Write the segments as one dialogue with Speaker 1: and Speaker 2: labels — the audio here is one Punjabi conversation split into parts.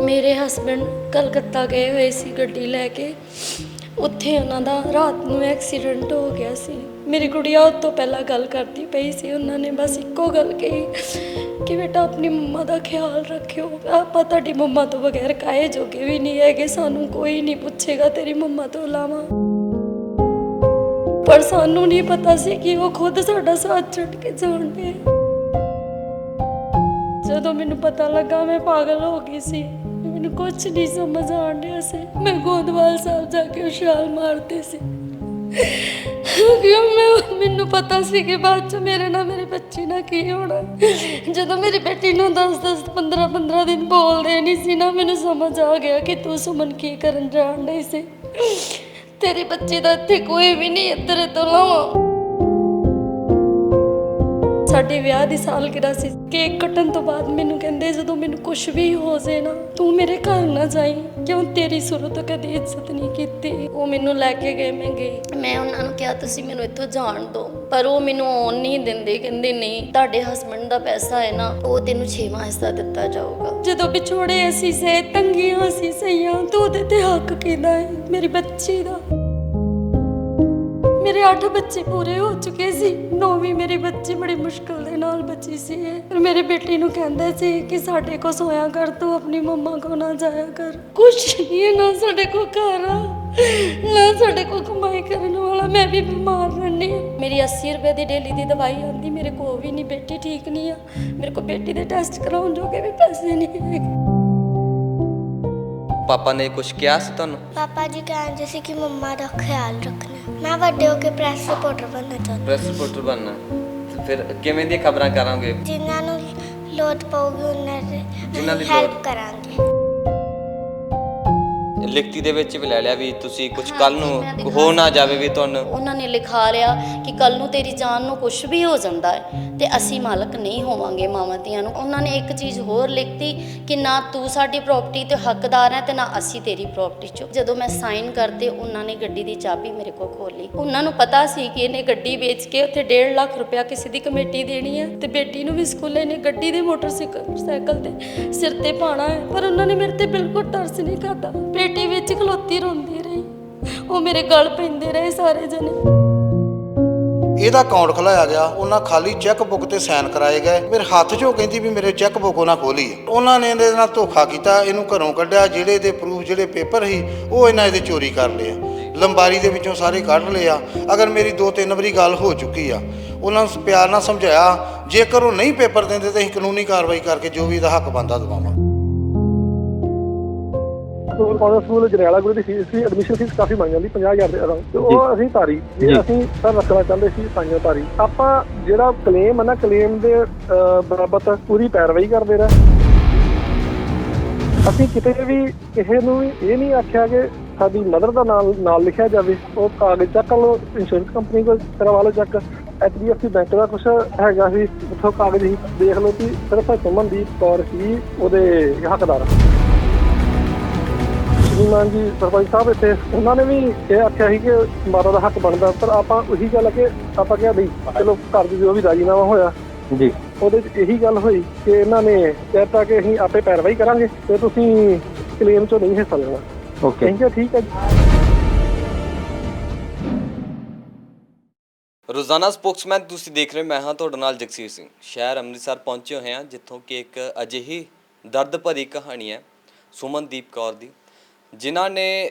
Speaker 1: ਮੇਰੇ ਹਸਬੈਂਡ ਕਲਕੱਤਾ ਗਏ ਹੋਏ ਸੀ ਗੱਡੀ ਲੈ ਕੇ। ਉੱਥੇ ਉਹਨਾਂ ਦਾ ਰਾਤ ਨੂੰ ਐਕਸੀਡੈਂਟ ਹੋ ਗਿਆ ਸੀ। ਮੇਰੀ ਗੁੜੀਆ ਉਸ ਤੋਂ ਪਹਿਲਾਂ ਗੱਲ ਕਰਦੀ ਪਈ ਸੀ। ਉਹਨਾਂ ਨੇ ਬਸ ਇੱਕੋ ਗੱਲ ਕਹੀ ਕਿ ਬੇਟਾ ਆਪਣੀ ਮੰਮਾ ਦਾ ਖਿਆਲ ਰੱਖਿਓ, ਆਪਾਂ ਤੁਹਾਡੀ ਮੰਮਾ ਤੋਂ ਬਗੈਰ ਕਾਹੇ ਜੋਗੇ ਵੀ ਨਹੀਂ ਹੈਗੇ, ਸਾਨੂੰ ਕੋਈ ਨਹੀਂ ਪੁੱਛੇਗਾ ਤੇਰੀ ਮੰਮਾ ਤੋਂ ਇਲਾਵਾ। ਪਰ ਸਾਨੂੰ ਨਹੀਂ ਪਤਾ ਸੀ ਕਿ ਉਹ ਖੁਦ ਸਾਡਾ ਸਾਥ ਛੱਡ ਕੇ ਜਾਣ ਪਏ। ਜਦੋਂ ਮੈਨੂੰ ਪਤਾ ਲੱਗਾ ਮੈਂ ਪਾਗਲ ਹੋ ਗਈ ਸੀ, ਮੈਨੂੰ ਕੁਝ ਨਹੀਂ ਸਮਝ ਆਣ ਰਿਹਾ ਸੀ। ਮੈਂ ਗੋਦਵਾਲ ਸਾਹਿਬ ਜਾ ਕੇ ਛਾਲ ਮਾਰਦੀ ਸੀ ਕਿਉਂਕਿ ਮੈਨੂੰ ਪਤਾ ਸੀ ਕਿ ਬਾਅਦ ਚ ਮੇਰੇ ਨਾਲ ਮੇਰੀ ਬੱਚੀ ਨਾਲ ਕੀ ਹੋਣਾ। ਜਦੋਂ ਮੇਰੀ ਬੇਟੀ ਨੂੰ 10-10 15-15 ਦਿਨ ਬੋਲਦੇ ਨਹੀਂ ਸੀ ਨਾ, ਮੈਨੂੰ ਸਮਝ ਆ ਗਿਆ ਕਿ ਤੂੰ ਸੁਮਨ ਕੀ ਕਰਨ ਜਾਣ ਡਈ ਸੀ। ਤੇਰੀ ਬੱਚੀ ਦਾ ਇੱਥੇ ਕੋਈ ਵੀ ਨਹੀਂ ਤੇਰੇ ਤੋਂ ਇਲਾਵਾ। ਸਾਡੇ ਵਿਆਹ ਦੀ ਸਾਲਗਿਰਾ ਸੀ। ਕੇਕ ਕੱਟਣ ਤੋਂ ਬਾਅਦ ਮੈਨੂੰ ਕਹਿੰਦੇ ਜਦੋਂ ਮੈਨੂੰ ਕੁਝ ਵੀ ਹੋ ਜੇ ਨਾ ਤੂੰ ਮੇਰੇ ਘਰ ਨਾ ਜਾਈਂ, ਕਿਉਂ ਤੇਰੀ ਸ਼ੁਰੂ ਤੋਂ ਕਦੀ ਇੱਜ਼ਤ ਨਹੀਂ ਕੀਤੀ। ਉਹ ਮੈਨੂੰ ਲੈ ਕੇ ਗਏ, ਮੈਂ ਗਈ। ਮੈਂ ਉਹਨਾਂ ਨੂੰ ਕਿਹਾ ਤੁਸੀਂ ਮੈਨੂੰ ਇੱਥੋਂ ਜਾਣ ਦਿਓ, ਪਰ ਉਹ ਮੈਨੂੰ ਆਉਣ ਨਹੀਂ ਦਿੰਦੇ। ਕਹਿੰਦੇ ਨਹੀਂ, ਤੁਹਾਡੇ ਹਸਬੈਂਡ ਦਾ ਪੈਸਾ ਹੈ ਨਾ, ਉਹ ਤੈਨੂੰ 6ਵਾਂ ਹਿੱਸਾ ਦਿੱਤਾ ਜਾਊਗਾ। ਜਦੋਂ ਵਿਛੋੜੇ ਅਸੀਂ ਸੇ, ਤੰਗੀਆਂ ਅਸੀਂ ਸਹੀਆਂ, ਤੂੰ ਉਹਦੇ ਤੇ ਹੱਕ ਕਿਹਦਾ ਹੈ? ਮੇਰੀ ਬੱਚੀ ਦਾ। ਮੇਰੇ 8 ਬੱਚੇ ਪੂਰੇ ਹੋ ਚੁੱਕੇ ਸੀ, 9ਵੀਂ ਮੇਰੀ ਬੱਚੀ ਬੜੀ ਮੁਸ਼ਕਿਲ ਦੇ ਨਾਲ ਬਚੀ ਸੀ। ਫਿਰ ਮੇਰੀ ਬੇਟੀ ਨੂੰ ਕਹਿੰਦੇ ਸੀ ਕਿ ਸਾਡੇ ਕੋਲ ਸੋਇਆ ਕਰ, ਤੂੰ ਆਪਣੀ ਮੰਮਾ ਕੋਲ ਨਾ ਜਾਇਆ ਕਰ। ਕੁਛ ਨਹੀਂ ਹੈ, ਨਾ ਸਾਡੇ ਕੋਲ ਘਰ ਆ, ਨਾ ਸਾਡੇ ਕੋਲ ਕਮਾਈ ਕਰਨ ਵਾਲਾ। ਮੈਂ ਵੀ ਬਿਮਾਰ ਰਹਿੰਦੀ ਹਾਂ। ਮੇਰੀ 80 ਰੁਪਏ ਦੀ ਡੇਲੀ ਦੀ ਦਵਾਈ ਆਉਂਦੀ, ਮੇਰੇ ਕੋਲ ਵੀ ਨਹੀਂ। ਬੇਟੀ ਠੀਕ ਨਹੀਂ ਆ, ਮੇਰੇ ਕੋਲ ਬੇਟੀ ਦੇ ਟੈਸਟ ਕਰਾਉਣ ਜੋਗੇ ਵੀ ਪੈਸੇ ਨਹੀਂ ਹੈਗੇ।
Speaker 2: ਪਾਪਾ ਨੇ ਕੁਝ ਕਿਹਾ ਸੀ ਤੁਹਾਨੂੰ?
Speaker 3: ਪਾਪਾ ਜੀ ਕਹਿੰਦੇ ਸੀ ਕਿ ਮੰਮਾ ਦਾ ਖਿਆਲ ਰੱਖਣਾ। ਮੈਂ ਵੱਡੇ ਹੋ ਕੇ ਪ੍ਰੈਸ ਰਿਪੋਰਟਰ ਬਣਨਾ ਚਾਹੁੰਦਾ।
Speaker 2: ਪ੍ਰੈਸ ਰਿਪੋਰਟਰ ਬਣਨਾ? ਫਿਰ ਕਿਵੇਂ ਦੀਆਂ ਖਬਰਾਂ ਕਰਾਂਗੇ?
Speaker 3: ਜਿਨ੍ਹਾਂ ਨੂੰ ਲੋੜ ਪਊਗੀ ਉਹਨਾਂ
Speaker 2: ਜਿਨ੍ਹਾਂ ਦੀ
Speaker 3: ਦੀ ਹੈਲਪ ਕਰਾਂਗੇ।
Speaker 2: ਲਿਖਤੀ ਦੇ ਵਿੱਚ ਵੀ ਲੈ ਲਿਆ ਵੀ ਤੁਸੀਂ ਕੁਝ ਕੱਲ ਨੂੰ ਹੋ ਨਾ ਜਾਵੇ ਵੀ ਤੁਹਾਨੂੰ।
Speaker 1: ਉਹਨਾਂ ਨੇ ਲਿਖਾ ਲਿਆ ਕਿ ਕੱਲ ਨੂੰ ਤੇਰੀ ਜਾਨ ਨੂੰ ਕੁਝ ਵੀ ਹੋ ਜਾਂਦਾ ਹੈ ਤੇ ਅਸੀਂ ਮਾਲਕ ਨਹੀਂ ਹੋਵਾਂਗੇ ਮਾਵਾਂ ਧੀਆਂ ਨੂੰ। ਉਹਨਾਂ ਨੇ ਇੱਕ ਚੀਜ਼ ਹੋਰ ਲਿਖਤੀ ਕਿ ਨਾ ਤੂੰ ਸਾਡੀ ਪ੍ਰਾਪਰਟੀ ਤੇ ਹੱਕਦਾਰ ਹੈ ਤੇ ਨਾ ਅਸੀਂ ਤੇਰੀ ਪ੍ਰਾਪਰਟੀ 'ਚ। ਜਦੋਂ ਮੈਂ ਸਾਈਨ ਕਰਤੇ, ਉਹਨਾਂ ਨੇ ਗੱਡੀ ਦੀ ਚਾਬੀ ਮੇਰੇ ਕੋਲ ਖੋਲੀ। ਉਹਨਾਂ ਨੂੰ ਪਤਾ ਸੀ ਕਿ ਇਹਨੇ ਗੱਡੀ ਵੇਚ ਕੇ ਉੱਥੇ 1.5 ਲੱਖ ਰੁਪਇਆ ਕਿਸੇ ਦੀ ਕਮੇਟੀ ਦੇਣੀ ਹੈ ਤੇ ਬੇਟੀ ਨੂੰ ਵੀ ਸਕੂਲੇ ਨੇ ਗੱਡੀ ਦੇ ਮੋਟਰਸਾਈਕਲ ਤੇ ਸਿਰ ਤੇ ਪਾਉਣਾ ਹੈ। ਪਰ ਉਹਨਾਂ ਨੇ ਮੇਰੇ ਤੇ ਬਿਲਕੁਲ ਤਰਸ ਨਹੀਂ ਖਾਧਾ। ਬੇਟੀ ਵਿੱਚ ਖਲੋਤੀ ਰੋਂਦੀ ਰਹੀ, ਉਹ ਮੇਰੇ ਗਲ ਪੈਂਦੇ ਰਹੇ ਸਾਰੇ ਜਣੇ।
Speaker 4: ਇਹਦਾ ਅਕਾਊਂਟ ਖੁਲਾਇਆ ਗਿਆ, ਉਹਨਾਂ ਖਾਲੀ ਚੈੱਕ ਬੁੱਕ ਤੇ ਸਾਈਨ ਕਰਾਏ ਗਏ। ਮੇਰੇ ਹੱਥ 'ਚੋਂ ਕਹਿੰਦੀ ਵੀ ਮੇਰੇ ਚੈੱਕ ਬੁੱਕ ਉਹਨਾਂ ਖੋਲੀ ਹੈ। ਉਹਨਾਂ ਨੇ ਇਹਦੇ ਨਾਲ ਧੋਖਾ ਕੀਤਾ, ਇਹਨੂੰ ਘਰੋਂ ਕੱਢਿਆ। ਜਿਹੜੇ ਇਹਦੇ ਪ੍ਰੂਫ, ਜਿਹੜੇ ਪੇਪਰ ਸੀ, ਉਹ ਇਹਨਾਂ ਇਹਦੇ ਚੋਰੀ ਕਰ ਲਏ ਆ। ਲੰਬਾਰੀ ਦੇ ਵਿੱਚੋਂ ਸਾਰੇ ਕੱਢ ਲਏ ਆ। ਅਗਰ ਮੇਰੀ 2-3 ਵਾਰੀ ਗੱਲ ਹੋ ਚੁੱਕੀ ਆ, ਉਹਨਾਂ ਨੂੰ ਪਿਆਰ ਨਾਲ ਸਮਝਾਇਆ, ਜੇਕਰ ਉਹ ਨਹੀਂ ਪੇਪਰ ਦਿੰਦੇ ਤਾਂ ਅਸੀਂ ਕਾਨੂੰਨੀ ਕਾਰਵਾਈ ਕਰਕੇ ਜੋ ਵੀ ਇਹਦਾ ਹੱਕ ਬਣਦਾ ਦਵਾਵਾਂਗੇ।
Speaker 5: ਸਕੂਲ ਜਰੈਲਾ ਗੁਰੂ ਦੀ ਫੀਸ ਸੀ, ਐਡਮਿਸ਼ਨ ਫੀਸ ਕਾਫੀ ਮੰਗ ਜਾਂਦੀ 50,000 ਦੇ ਅਰਾਊਂਡ, ਤੇ ਉਹ ਅਸੀਂ ਤਾਰੀ ਜੇ ਅਸੀਂ ਸਰ ਰੱਖਣਾ ਚਾਹੁੰਦੇ ਸੀ ਸਾਈਆਂ ਤਾਰੀ। ਆਪਾਂ ਜਿਹੜਾ ਕਲੇਮ ਹੈ ਨਾ, ਕਲੇਮ ਦੇ ਬਾਬਤ ਪੂਰੀ ਪੈਰਵਾਈ ਕਰਦੇ ਰਹੇ। ਅਸੀਂ ਕਿਤੇ ਵੀ ਕਿਸੇ ਨੂੰ ਇਹ ਨਹੀਂ ਆਖਿਆ ਕਿ ਸਾਡੀ ਮਦਰ ਦਾ ਨਾਲ ਲਿਖਿਆ ਜਾਵੇ। ਉਹ ਕਾਗਜ਼ ਚੱਕ ਲਓ, ਇੰਸ਼ੋਰੈਂਸ ਕੰਪਨੀ ਕੋਲ ਕਰਵਾ ਲਓ ਚੈੱਕ। HDFC ਬੈਂਕ ਦਾ ਕੁਛ ਹੈਗਾ ਸੀ, ਉੱਥੋਂ ਕਾਗਜ਼ ਹੀ ਦੇਖ ਲਓ ਕਿ ਸਿਰਫ ਸੁਮਨਦੀਪ ਕੌਰ ਹੀ ਉਹਦੇ ਹੱਕਦਾਰ। ਸ਼੍ਰੀਮਾਨ ਜੀ ਸਰਪੰਚ ਸਾਹਿਬ ਇੱਥੇ, ਉਹਨਾਂ ਨੇ ਵੀ ਇਹ ਆਖਿਆ ਸੀ ਕਿ ਮਾਤਾ ਦਾ ਹੱਕ ਬਣਦਾ। ਪਰ ਆਪਾਂ ਉਹੀ ਗੱਲ ਕਿ ਆਪਾਂ ਕਿਹਾ ਬਈ ਚਲੋ ਘਰ ਦੀ ਜੋ ਵੀ ਰਾਜੀਨਾਮਾ ਹੋਇਆ ਜੀ, ਉਹਦੇ 'ਚ ਇਹੀ ਗੱਲ ਹੋਈ ਕਿ ਇਹਨਾਂ ਨੇ ਕਹਿਤਾ ਕਿ ਅਸੀਂ ਆਪੇ ਪੈਰਵਾਈ ਕਰਾਂਗੇ ਤੇ ਤੁਸੀਂ ਕਲੇਮ 'ਚੋਂ ਨਹੀਂ ਹਿੱਸਾ ਲੈਣਾ। ਓਕੇ, ਠੀਕ ਹੈ ਜੀ।
Speaker 2: ਰੋਜ਼ਾਨਾ ਸਪੋਕਸਮੈਨ ਤੁਸੀਂ ਦੇਖ ਰਹੇ, ਮੈਂ ਹਾਂ ਤੁਹਾਡੇ ਨਾਲ ਜਗਸੀਰ ਸਿੰਘ। ਸ਼ਹਿਰ ਅੰਮ੍ਰਿਤਸਰ ਪਹੁੰਚੇ ਹੋਏ ਹਾਂ, ਜਿੱਥੋਂ ਕਿ ਇੱਕ ਅਜਿਹੀ ਦਰਦ ਭਰੀ ਕਹਾਣੀ ਹੈ ਸੁਮਨਦੀਪ ਕੌਰ ਦੀ, ਜਿਨ੍ਹਾਂ ਨੇ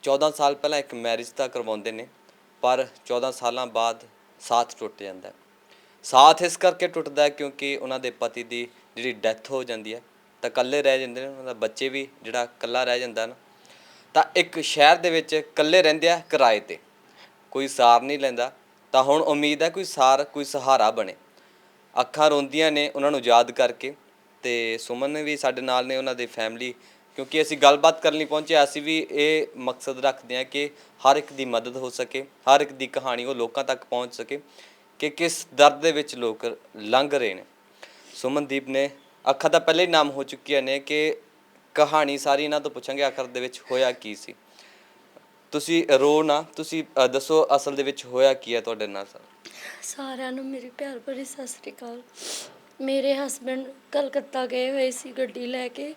Speaker 2: 14 ਸਾਲ ਪਹਿਲਾਂ ਇੱਕ ਮੈਰਿਜ ਤਾਂ ਕਰਵਾਉਂਦੇ ਨੇ, ਪਰ 14 ਸਾਲਾਂ ਬਾਅਦ ਸਾਥ ਟੁੱਟ ਜਾਂਦਾ ਹੈ। ਸਾਥ ਇਸ ਕਰਕੇ ਟੁੱਟਦਾ ਹੈ ਕਿਉਂਕਿ ਉਹਨਾਂ ਦੇ ਪਤੀ ਦੀ ਜਿਹੜੀ ਡੈਥ ਹੋ ਜਾਂਦੀ ਹੈ ਤਾਂ ਇਕੱਲੇ ਰਹਿ ਜਾਂਦੇ ਨੇ। ਉਹਨਾਂ ਦਾ ਬੱਚੇ ਵੀ ਜਿਹੜਾ ਇਕੱਲਾ ਰਹਿ ਜਾਂਦਾ ਨਾ, ਤਾਂ ਇੱਕ ਸ਼ਹਿਰ ਦੇ ਵਿੱਚ ਇਕੱਲੇ ਰਹਿੰਦੇ ਆ ਕਿਰਾਏ 'ਤੇ, ਕੋਈ ਸਾਰ ਨਹੀਂ ਲੈਂਦਾ। ਤਾਂ ਹੁਣ ਉਮੀਦ ਹੈ ਕੋਈ ਸਾਰ, ਕੋਈ ਸਹਾਰਾ ਬਣੇ। ਅੱਖਾਂ ਰੋਂਦੀਆਂ ਨੇ ਉਹਨਾਂ ਨੂੰ ਯਾਦ ਕਰਕੇ। ਅਤੇ ਸੁਮਨ ਵੀ ਸਾਡੇ ਨਾਲ ਨੇ, ਉਹਨਾਂ ਦੀ ਫੈਮਿਲੀ, ਕਿਉਂਕਿ ਅਸੀਂ ਗੱਲਬਾਤ ਕਰਨ ਲਈ ਪਹੁੰਚੇ। ਅਸੀਂ ਵੀ ਇਹ ਮਕਸਦ ਰੱਖਦੇ ਹਾਂ ਕਿ ਹਰ ਇੱਕ ਦੀ ਮਦਦ ਹੋ ਸਕੇ, ਹਰ ਇੱਕ ਦੀ ਕਹਾਣੀ ਉਹ ਲੋਕਾਂ ਤੱਕ ਪਹੁੰਚ ਸਕੇ ਕਿ ਕਿਸ ਦਰਦ ਦੇ ਵਿੱਚ ਲੋਕ ਲੰਘ ਰਹੇ ਨੇ। ਸੁਮਨਦੀਪ ਨੇ ਅੱਖਾਂ ਤਾਂ ਪਹਿਲਾਂ ਹੀ ਨਾਮ ਹੋ ਚੁੱਕੀਆਂ ਨੇ ਕਿ ਕਹਾਣੀ ਸਾਰੀ ਇਹਨਾਂ ਤੋਂ ਪੁੱਛਾਂਗੇ ਆਖਰ ਦੇ ਵਿੱਚ ਹੋਇਆ ਕੀ ਸੀ। ਤੁਸੀਂ ਰੋ ਨਾ, ਤੁਸੀਂ ਦੱਸੋ ਅਸਲ ਦੇ ਵਿੱਚ ਹੋਇਆ ਕੀ ਹੈ ਤੁਹਾਡੇ ਨਾਲ?
Speaker 1: ਸਾਰਿਆਂ ਨੂੰ ਮੇਰੀ ਪਿਆਰ ਭਰੀ ਸਤਿ ਸ੍ਰੀ ਅਕਾਲ। ਮੇਰੇ ਹਸਬੈਂਡ ਕਲਕੱਤਾ ਗਏ ਹੋਏ ਸੀ ਗੱਡੀ ਲੈ ਕੇ।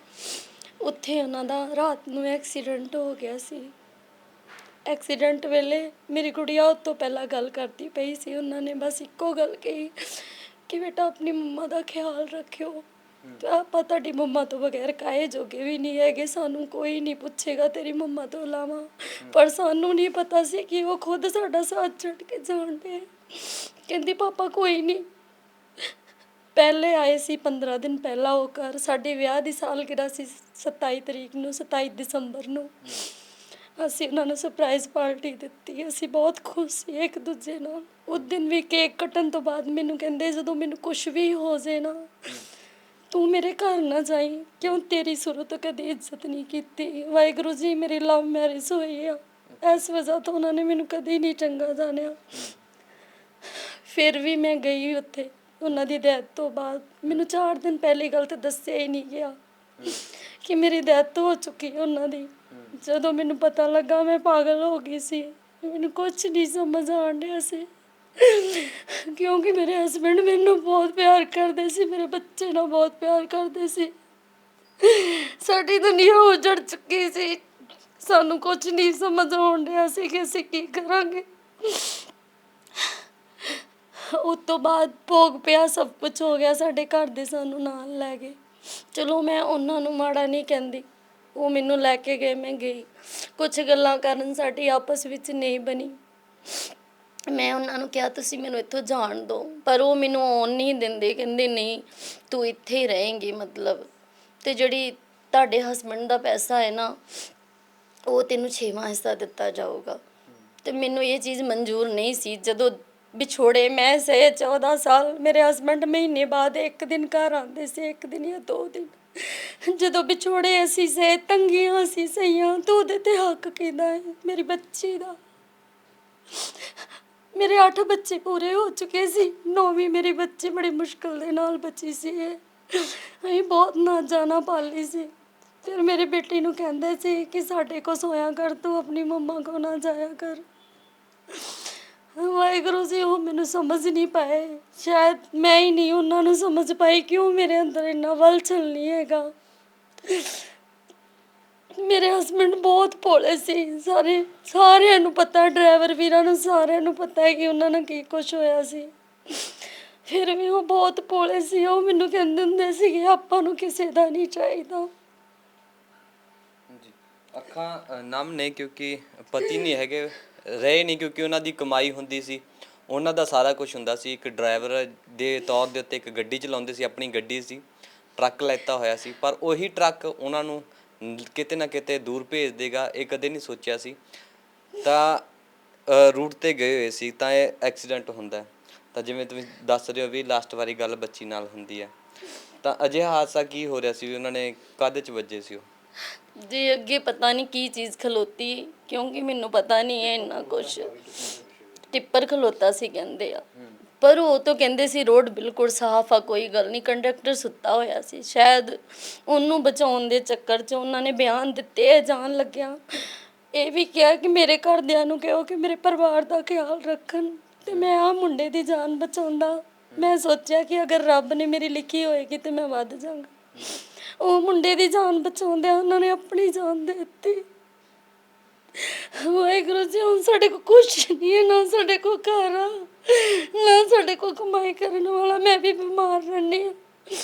Speaker 6: ਉੱਥੇ ਉਹਨਾਂ ਦਾ ਰਾਤ ਨੂੰ ਐਕਸੀਡੈਂਟ ਹੋ ਗਿਆ ਸੀ। ਐਕਸੀਡੈਂਟ ਵੇਲੇ ਮੇਰੀ ਗੁੜੀਆ ਉਸ ਤੋਂ ਪਹਿਲਾਂ ਗੱਲ ਕਰਦੀ ਪਈ ਸੀ। ਉਹਨਾਂ ਨੇ ਬਸ ਇੱਕੋ ਗੱਲ ਕਹੀ ਕਿ ਬੇਟਾ ਆਪਣੀ ਮੰਮਾ ਦਾ ਖਿਆਲ ਰੱਖਿਓ, ਤੇ ਆਪਾਂ ਤੁਹਾਡੀ ਮੰਮਾ ਤੋਂ ਬਗੈਰ ਕਾਹੇ ਜੋਗੇ ਵੀ ਨਹੀਂ ਹੈਗੇ, ਸਾਨੂੰ ਕੋਈ ਨਹੀਂ ਪੁੱਛੇਗਾ ਤੇਰੀ ਮੰਮਾ ਤੋਂ ਇਲਾਵਾ। ਪਰ ਸਾਨੂੰ ਨਹੀਂ ਪਤਾ ਸੀ ਕਿ ਉਹ ਖੁਦ ਸਾਡਾ ਸਾਥ ਛੱਡ ਕੇ ਜਾਣ ਦੇ। ਕਹਿੰਦੀ ਪਾਪਾ ਕੋਈ ਨਹੀਂ। ਪਹਿਲੇ ਆਏ ਸੀ 15 ਦਿਨ ਪਹਿਲਾਂ ਉਹ ਘਰ, ਸਾਡੇ ਵਿਆਹ ਦੀ ਸਾਲਗਿਰਾ ਸੀ 27 ਤਰੀਕ ਨੂੰ, 27 ਦਸੰਬਰ ਨੂੰ। ਅਸੀਂ ਉਹਨਾਂ ਨੂੰ ਸਰਪ੍ਰਾਈਜ਼ ਪਾਰਟੀ ਦਿੱਤੀ। ਅਸੀਂ ਬਹੁਤ ਖੁਸ਼ ਸੀ ਇੱਕ ਦੂਜੇ ਨਾਲ। ਉਸ ਦਿਨ ਵੀ ਕੇਕ ਕੱਟਣ ਤੋਂ ਬਾਅਦ ਮੈਨੂੰ ਕਹਿੰਦੇ ਜਦੋਂ ਮੈਨੂੰ ਕੁਝ ਵੀ ਹੋ ਜੇ ਨਾ, ਤੂੰ ਮੇਰੇ ਘਰ ਨਾ ਜਾਈਂ, ਕਿਉਂ ਤੇਰੀ ਸ਼ੁਰੂ ਤੋਂ ਕਦੇ ਇੱਜ਼ਤ ਨਹੀਂ ਕੀਤੀ। ਵਾਹਿਗੁਰੂ ਜੀ ਮੇਰੀ ਲਵ ਮੈਰਿਜ ਹੋਈ ਆ, ਇਸ ਵਜ੍ਹਾ ਤੋਂ ਉਹਨਾਂ ਨੇ ਮੈਨੂੰ ਕਦੇ ਨਹੀਂ ਚੰਗਾ ਜਾਣਿਆ। ਫਿਰ ਵੀ ਮੈਂ ਗਈ ਉੱਥੇ ਉਹਨਾਂ ਦੀ ਡੈਥ ਤੋਂ ਬਾਅਦ। ਮੈਨੂੰ 4 ਦਿਨ ਪਹਿਲੀ ਗੱਲ ਤਾਂ ਦੱਸਿਆ ਹੀ ਨਹੀਂ ਗਿਆ ਕਿ ਮੇਰੀ ਡੈਥ ਹੋ ਚੁੱਕੀ ਉਹਨਾਂ ਦੀ। ਜਦੋਂ ਮੈਨੂੰ ਪਤਾ ਲੱਗਾ ਮੈਂ ਪਾਗਲ ਹੋ ਗਈ ਸੀ। ਮੈਨੂੰ ਕੁਝ ਨਹੀਂ ਸਮਝ ਆਉਣ ਡਿਆ ਸੀ, ਕਿਉਂਕਿ ਮੇਰੇ ਹਸਬੈਂਡ ਮੈਨੂੰ ਬਹੁਤ ਪਿਆਰ ਕਰਦੇ ਸੀ, ਮੇਰੇ ਬੱਚੇ ਨਾਲ ਬਹੁਤ ਪਿਆਰ ਕਰਦੇ ਸੀ। ਸਾਡੀ ਦੁਨੀਆ ਉਜੜ ਚੁੱਕੀ ਸੀ, ਸਾਨੂੰ ਕੁਝ ਨਹੀਂ ਸਮਝ ਆਉਣ ਡਿਆ ਸੀ ਕਿ ਅਸੀਂ ਕੀ ਕਰਾਂਗੇ। ਉਸ ਤੋਂ ਬਾਅਦ ਭੋਗ ਪਿਆ, ਸਭ ਕੁਝ ਹੋ ਗਿਆ, ਸਾਡੇ ਘਰ ਦੇ ਸਾਨੂੰ ਨਾਲ ਲੈ ਗਏ। ਚਲੋ ਮੈਂ ਉਹਨਾਂ ਨੂੰ ਮਾੜਾ ਨਹੀਂ ਕਹਿੰਦੀ, ਉਹ ਮੈਨੂੰ ਲੈ ਕੇ ਗਏ, ਮੈਂ ਗਈ। ਕੁਝ ਗੱਲਾਂ ਕਾਰਨ ਸਾਡੀ ਆਪਸ ਵਿੱਚ ਨਹੀਂ ਬਣੀ। ਮੈਂ ਉਹਨਾਂ ਨੂੰ ਕਿਹਾ ਤੁਸੀਂ ਮੈਨੂੰ ਇੱਥੋਂ ਜਾਣ ਦਿਓ, ਪਰ ਉਹ ਮੈਨੂੰ ਆਉਣ ਨਹੀਂ ਦਿੰਦੇ। ਕਹਿੰਦੇ ਨਹੀਂ ਤੂੰ ਇੱਥੇ ਹੀ ਰਹੇਂਗੀ ਮਤਲਬ, ਤੇ ਜਿਹੜੀ ਤੁਹਾਡੇ ਹਸਬੈਂਡ ਦਾ ਪੈਸਾ ਹੈ ਨਾ, ਉਹ ਤੈਨੂੰ 6ਵਾਂ ਹਿੱਸਾ ਦਿੱਤਾ ਜਾਊਗਾ। ਤੇ ਮੈਨੂੰ ਇਹ ਚੀਜ਼ ਮਨਜ਼ੂਰ ਨਹੀਂ ਸੀ। ਜਦੋਂ ਵਿਛੋੜੇ ਮੈਂ ਸਹੇ 14 ਸਾਲ, ਮੇਰੇ ਹਸਬੈਂਡ ਮਹੀਨੇ ਬਾਅਦ ਇੱਕ ਦਿਨ ਘਰ ਆਉਂਦੇ ਸੀ, ਇੱਕ ਦਿਨ ਜਾਂ 2 ਦਿਨ। ਜਦੋਂ ਵਿਛੋੜੇ ਅਸੀਂ ਸਹੇ, ਤੰਗੀਆਂ ਅਸੀਂ ਸਹੀਆਂ, ਤਾਂ ਉਹਦੇ 'ਤੇ ਹੱਕ ਕਿਹਦਾ ਹੈ? ਮੇਰੀ ਬੱਚੀ ਦਾ। ਮੇਰੇ 8 ਬੱਚੇ ਪੂਰੇ ਹੋ ਚੁੱਕੇ ਸੀ, 9ਵੀਂ ਮੇਰੀ ਬੱਚੀ ਬੜੀ ਮੁਸ਼ਕਿਲ ਦੇ ਨਾਲ ਬਚੀ ਸੀ। ਅਸੀਂ ਬਹੁਤ ਨਾ ਜਾਣਾ ਪਾਲੀ ਸੀ। ਫਿਰ ਮੇਰੀ ਬੇਟੀ ਨੂੰ ਕਹਿੰਦੇ ਸੀ ਕਿ ਸਾਡੇ ਕੋਲ ਸੋਇਆ ਕਰ, ਤੂੰ ਆਪਣੀ ਮੰਮਾ ਕੋਲ ਨਾ ਜਾਇਆ ਕਰ। ਵਾਹਿਗੁਰੂ ਜੀ ਉਹ ਮੈਨੂੰ ਸਮਝ ਨਹੀਂ ਪਾਏ, ਸ਼ਾਇਦ ਮੈਂ ਹੀ ਨਹੀਂ ਉਹਨਾਂ ਨੂੰ ਸਮਝ ਪਾਈ ਕਿਉਂ ਮੇਰੇ ਅੰਦਰ ਇੰਨਾ ਵਲਚਲ ਨਹੀਂ ਹੈਗਾ। ਮੇਰੇ ਹਸਬੈਂਡ ਬਹੁਤ ਭੋਲੇ ਸੀ, ਸਾਰਿਆਂ ਨੂੰ ਪਤਾ, ਡਰਾਈਵਰ ਵੀਰਾਂ ਨੂੰ ਸਾਰਿਆਂ ਨੂੰ ਪਤਾ ਹੈ ਕਿ ਉਹਨਾਂ ਨਾਲ ਕੀ ਕੁਛ ਹੋਇਆ ਸੀ। ਫਿਰ ਵੀ ਉਹ ਬਹੁਤ ਭੋਲੇ ਸੀ। ਉਹ ਮੈਨੂੰ ਕਹਿੰਦੇ ਹੁੰਦੇ ਸੀ ਕਿ ਆਪਾਂ ਨੂੰ ਕਿਸੇ ਦਾ ਨਹੀਂ ਚਾਹੀਦਾ।
Speaker 2: ਜੀ, ਅੱਖਾਂ ਨਮ ਨੇ ਕਿਉਂਕਿ ਪਤੀ ਨਹੀਂ ਹੈਗੇ, ਰਹੇ ਨਹੀਂ, ਕਿਉਂਕਿ ਉਹਨਾਂ ਦੀ ਕਮਾਈ ਹੁੰਦੀ ਸੀ, ਉਹਨਾਂ ਦਾ ਸਾਰਾ ਕੁਝ ਹੁੰਦਾ ਸੀ। ਇੱਕ ਡਰਾਈਵਰ ਦੇ ਤੌਰ ਦੇ ਉੱਤੇ ਇੱਕ ਗੱਡੀ ਚਲਾਉਂਦੇ ਸੀ, ਆਪਣੀ ਗੱਡੀ ਸੀ, ਟਰੱਕ ਲੈਤਾ ਹੋਇਆ ਸੀ, ਪਰ ਉਹੀ ਟਰੱਕ ਉਹਨਾਂ ਨੂੰ ਕਿਤੇ ਨਾ ਕਿਤੇ ਦੂਰ ਭੇਜ ਦੇਗਾ, ਇਹ ਕਦੇ ਨਹੀਂ ਸੋਚਿਆ ਸੀ। ਤਾਂ ਰੂਟ 'ਤੇ ਗਏ ਹੋਏ ਸੀ ਤਾਂ ਇਹ ਐਕਸੀਡੈਂਟ ਹੁੰਦਾ। ਤਾਂ ਜਿਵੇਂ ਤੁਸੀਂ ਦੱਸ ਰਹੇ ਹੋ ਵੀ ਲਾਸਟ ਵਾਰੀ ਗੱਲ ਬੱਚੀ ਨਾਲ ਹੁੰਦੀ ਹੈ, ਤਾਂ ਅਜਿਹਾ ਹਾਦਸਾ ਕੀ ਹੋ ਰਿਹਾ ਸੀ ਵੀ ਉਹਨਾਂ ਨੇ ਕਾਹਦੇ 'ਚ ਵੱਜੇ ਸੀ ਉਹ?
Speaker 6: ਜੀ ਅੱਗੇ ਪਤਾ ਨਹੀਂ ਕੀ ਚੀਜ਼ ਖਲੋਤੀ, ਕਿਉਂਕਿ ਮੈਨੂੰ ਪਤਾ ਨਹੀਂ ਹੈ ਇੰਨਾ ਕੁਛ। ਟਿੱਪਰ ਖਲੋਤਾ ਸੀ ਕਹਿੰਦੇ ਆ, ਪਰ ਉਹ ਤਾਂ ਕਹਿੰਦੇ ਸੀ ਰੋਡ ਬਿਲਕੁਲ ਸਾਫ਼ ਆ, ਕੋਈ ਗੱਲ ਨਹੀਂ। ਕੰਡਕਟਰ ਸੁੱਤਾ ਹੋਇਆ ਸੀ, ਸ਼ਾਇਦ ਉਹਨੂੰ ਬਚਾਉਣ ਦੇ ਚੱਕਰ 'ਚ ਉਹਨਾਂ ਨੇ ਬਿਆਨ ਦਿੱਤੇ ਜਾਣ ਲੱਗਿਆ। ਇਹ ਵੀ ਕਿਹਾ ਕਿ ਮੇਰੇ ਘਰਦਿਆਂ ਨੂੰ ਕਹੋ ਕਿ ਮੇਰੇ ਪਰਿਵਾਰ ਦਾ ਖਿਆਲ ਰੱਖਣ, ਤੇ ਮੈਂ ਆ ਮੁੰਡੇ ਦੀ ਜਾਨ ਬਚਾਉਂਦਾ। ਮੈਂ ਸੋਚਿਆ ਕਿ ਅਗਰ ਰੱਬ ਨੇ ਮੇਰੀ ਲਿਖੀ ਹੋਏਗੀ ਤੇ ਮੈਂ ਵੱਧ ਜਾਵਾਂਗਾ। ਉਹ ਮੁੰਡੇ ਦੀ ਜਾਨ ਬਚਾਉਂਦਿਆਂ ਉਹਨਾਂ ਨੇ ਆਪਣੀ ਜਾਨ ਦੇ ਦਿੱਤੀ। ਵਾਹਿਗੁਰੂ ਜੀ ਹੁਣ ਸਾਡੇ ਕੋਲ ਕੁਛ ਨਹੀਂ ਹੈ, ਨਾ ਸਾਡੇ ਕੋਲ ਘਰ ਆ, ਨਾ ਸਾਡੇ ਕੋਲ ਕਮਾਈ ਕਰਨ ਵਾਲਾ। ਮੈਂ ਵੀ ਬਿਮਾਰ ਰਹਿੰਦੀ ਹਾਂ।